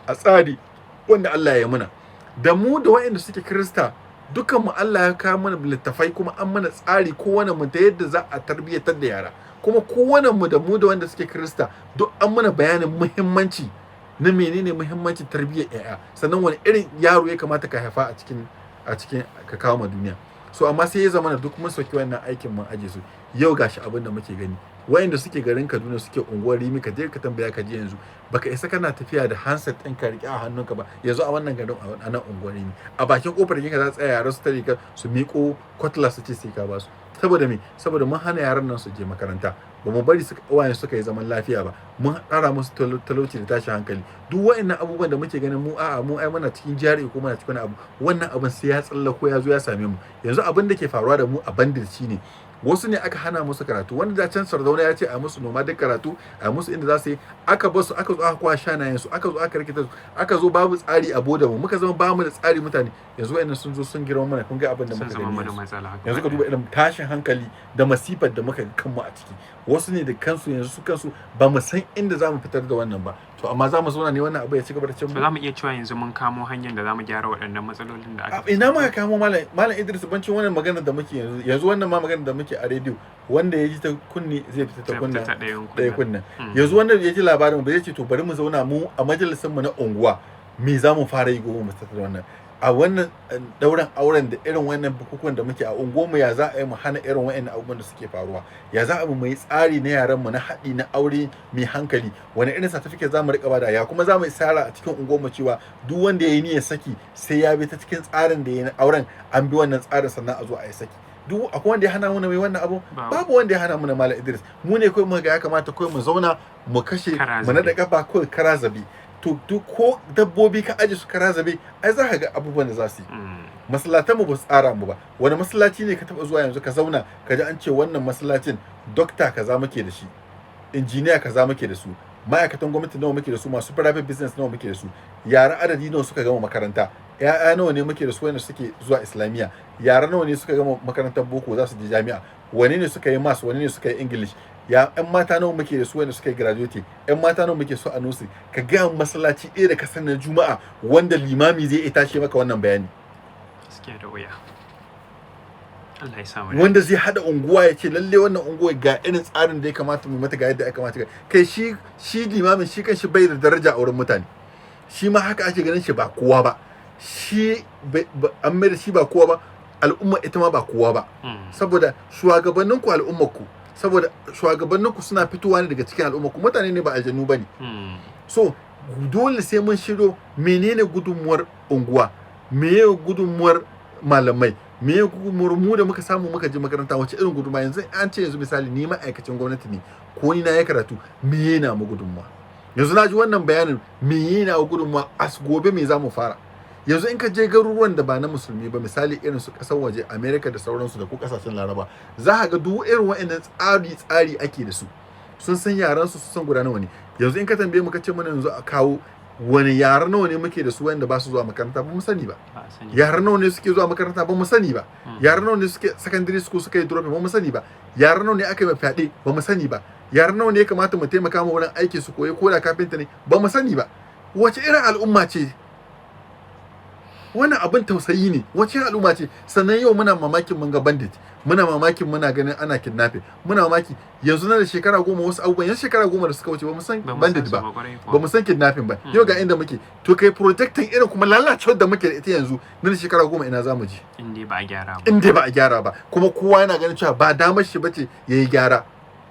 a tsari wanda Allah ya muna. Da mu da waɗanda suke Kirista, dukan mu Allah ya kawo mana littafai, kuma an mana tsari kowane mu da yadda za a tarbiyyatar da yara. Kuma kowane mu da wanda suke Kirista duk an mana bayanin muhimmanci na menene muhimmancin tarbiyyar yaya, sannan wani irin yaro ya kamata ka haifa a cikin ka kawo ma duniya. So amma sai ya zama duk mun soki wannan aikin mun aje su. Yau gashi abin da muke gani, wayanda suke garin Kaduna suke unguwar Rimi, ka je ka tambaya ka je yanzu baka isa kana tafiya da handset ɗin ka riƙe a hannunka ba. Yanzu a wannan garin a nan unguwar Rimi, a bakin kofar ka za tsaya yaran su tare ka su miƙo cutlass su ce sai ka ba su. Saboda me? Saboda mun hana yaran nan su je makaranta, ba mu bari uwayen suka yi zaman lafiya ba, mun ƙara musu talauci da tashin hankali. Duk wa'annan abubuwan da muke ganin mu mu ai muna cikin jari ko muna cikin abu, wannan abin sai ya tsallako ya zo ya same mu. Yanzu abin da ke faruwa da mu a bandit shine wasu ne aka hana musu karatu, wanda da can Sardauna ya ce a musu noma duk karatu, a musu inda za su yi, aka bar su, aka zo aka kwa shanayen su, aka zo aka rikita su, aka zo babu tsari a boda mu, muka zama bamu da tsari mutane. Yanzu wayannan sun zo sun girma mana, kun ga abin da muka gani yanzu ka duba irin tashin hankali da masifar da muka kanmu a ciki. Wasu ne da kansu yanzu su kansu ba mu san inda za mu fitar da wannan ba. to amma za mu zauna ne wannan abu ya ci gaba da cin mu. To za mu iya cewa yanzu mun kamo hanyar da za mu gyara waɗannan matsalolin da aka ina muka kamo malam Idris bancin wannan maganar da muke yanzu wannan ma maganar da muke a rediyo wanda ya ji ta kunni zai fita ta kunna ɗaya kunna yanzu wanda ya ji labarin ba zai ce to bari mu zauna mu a majalisar mu na unguwa me za mu fara yi gobe mu tattara wannan a wannan dauran auren da irin wannan bukukuwan da muke a unguwarmu ya za a yi mu hana irin wa'annan abubuwan da suke faruwa ya za a mu yi tsari na yaran mu na haɗi na aure mai hankali wani irin certificate za mu riƙa bada ya kuma za mu isara a cikin unguwarmu cewa duk wanda ya yi niyyar saki sai ya bi ta cikin tsarin da ya yi na auren an bi wannan tsarin sannan a zo a yi saki duk akwai wanda ya hana mu mai wannan abu babu wanda ya hana mu na Malam Idris mu ne kai mu ga ya kamata kai mu zauna mu kashe mu nada kafa kai kara zabi to duk ko dabbobi ka aje su kara zabe ai za ka ga abubuwan da za su yi masallatan mu ba su tsara mu ba wani masallaci ne ka taba zuwa yanzu ka zauna ka ji an ce wannan masallacin dokta kaza muke da shi injiniya kaza muke da su ma'aikatan gwamnati nawa muke da su masu private business nawa muke da su yara adadi nawa suka gama makaranta ya'ya nawa ne muke da su wanda suke zuwa islamiyya yara nawa ne suka gama makarantar boko za su je jami'a wani ne suka yi maths wani ne suka yi english ya yan mata nawa muke da su wanda suka yi graduate yan mata nawa muke so a nusi ka ga masallaci ɗaya da ka sanar juma'a wanda limami zai iya tashi maka wannan bayani gaskiya da wuya Allah ya samu wanda zai hada unguwa ya ce lalle wannan unguwa ga irin tsarin da ya kamata mu mata ga yadda ya kamata kai shi limamin shi kanshi bai da daraja a wurin mutane shi ma haka ake ganin shi ba kowa ba shi an mai da shi ba kowa ba al'umma ita ma ba kowa ba saboda shugabanninku al'ummarku saboda shugabanninku suna fitowa ne daga cikin al'ummarku mutane ne ba aljanu bane so dole sai mun shiro menene gudunmuwar unguwa meye gudunmuwar malamai meye gudunmuwar mu da muka samu muka je makaranta wace irin gudunmuwa yanzu an ce yanzu misali ni ma'aikacin gwamnati ne ko ni na yi karatu meye na mu gudunmuwa yanzu na ji wannan bayanin meye na gudunmuwa as gobe me za mu fara yanzu in ka je garuruwan da ba na musulmi ba misali irin su kasar waje America da sauransu da ko kasashen Laraba za ka ga duk irin wa'annan tsari ake da su sun san yaran su san guda nawa ne yanzu in ka tambaye mu ka ce mana yanzu a kawo wani yaran nawa ne muke da su wanda ba su zuwa makaranta ba mu sani ba yaran nawa ne suke zuwa makaranta ba mu sani ba yaran nawa ne suke secondary school suka yi drop ba mu sani ba yaran nawa ne aka yi fyaɗe ba mu sani ba yaran nawa ne ya kamata mu taimaka mu wurin aiki su koyi ko da kafinta ne ba mu sani ba wace irin al'umma ce wannan abin tausayi ne wace al'umma ce sannan yau muna mamakin mun ga bandit muna mamakin muna ganin ana kidnapping muna mamaki yanzu na da shekara 10 wasu abubuwan yanzu shekara 10 da suka wuce ba mu san bandit ba ba mu san kidnapping ba yau ga inda muke to kai protecting irin kuma lalacewar da muke da ita yanzu na da shekara 10 ina za mu ji inda ba a gyara ba inda ba a gyara ba kuma kowa yana ganin cewa ba damar shi bace yayi gyara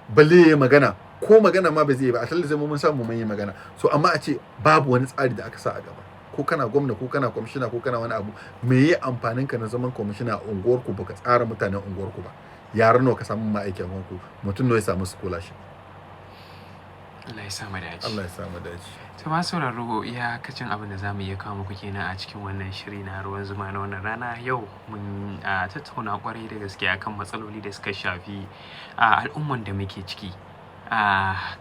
balle yayi magana ko magana ma ba zai yi ba a talli zai mun samu mun yi magana so amma a ce babu wani tsari da aka sa a gaba ko kana gwamna ko kana kwamishina ko kana wani abu me yi amfanin ka na zaman kwamishina a unguwarku baka tsara mutanen unguwarku ba yaran nawa ka samu ma'aikin wanku mutum nawa ya samu scholarship Allah ya samu dace Allah ya samu dace to ma sauraro iyakacin abin da zamu iya kawo muku kenan a cikin wannan shiri na ruwan zuma na wannan rana yau mun tattauna kwarai da gaske akan matsaloli da suka shafi al'umman da muke ciki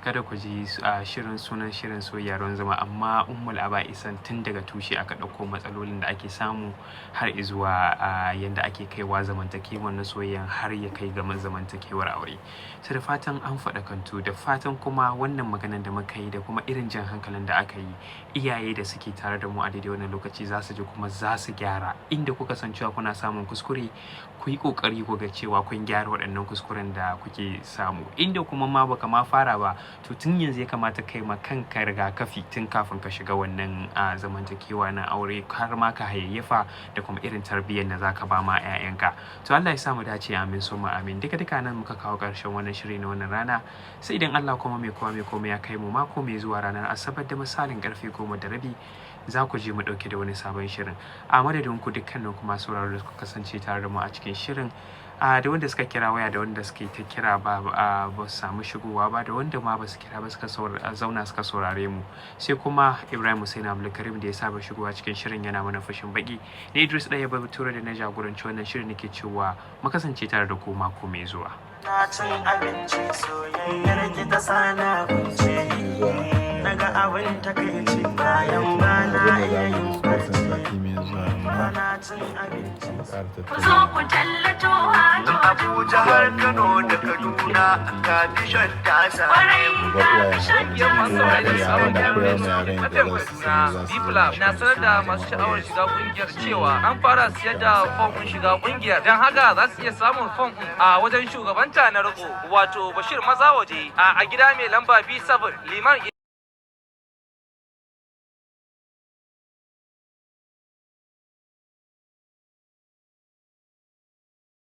kada ku ji sunan shirin soyayya ruwan zuma amma ummul aba'isan tun daga tushe aka ɗauko matsalolin da ake samu har zuwa yanda ake kaiwa zamantakewar na soyayyan har ya kai ga zamantakewar aure sai da fatan an faɗakantu da fatan kuma wannan maganar da muka yi da kuma irin jan hankalin da aka yi iyaye da suke tare da mu a daidai wannan lokaci za su ji kuma za su gyara inda kuka san cewa kuna samun kuskure ku yi kokari ku ga cewa kun gyara waɗannan kuskuren da kuke samu inda kuma ma baka ma fara ba to tun yanzu ya kamata kai ma kanka rigakafi tun kafin ka shiga wannan zamantakewa na aure har ma ka hayayyafa da kuma irin tarbiyyar da zaka ba ma 'ya'yanka to Allah ya sa mu dace amin summa amin duka nan muka kawo ƙarshen wannan shiri na wannan rana sai idan Allah kuma mai kowa mai komai ya kai mu mako mai zuwa ranar asabar da misalin karfe 10:30 za ku je mu dauke da wani sabon shirin a madadin ku dukkanin kuma sauraro da kuka kasance tare da mu a cikin shirin da wanda suka kira waya da wanda suke ta kira ba su samu shigowa ba da wanda ma ba su kira ba suka zauna suka saurare mu sai kuma Ibrahim Hussein Abdulkarim da ya saba shigowa cikin shirin yana mana fashin baki ne Idris ɗaya ba tura da na jagoranci wannan shirin nake cewa mu kasance tare da ku mako mai zuwa cin abinci soyayyar ki ta sana kunce naga abin takaici bayan bana yayin barci bana cin abinci. Abuja har Kano da Kaduna ga bishon tasa. Na sanar da masu sha'awar shiga kungiyar cewa an fara siyar da fom ɗin shiga kungiyar, don haka za su iya samun fom ɗin a wajen shugabanta na riko wato Bashir Maza Waje a gida mai lamba B7 Liman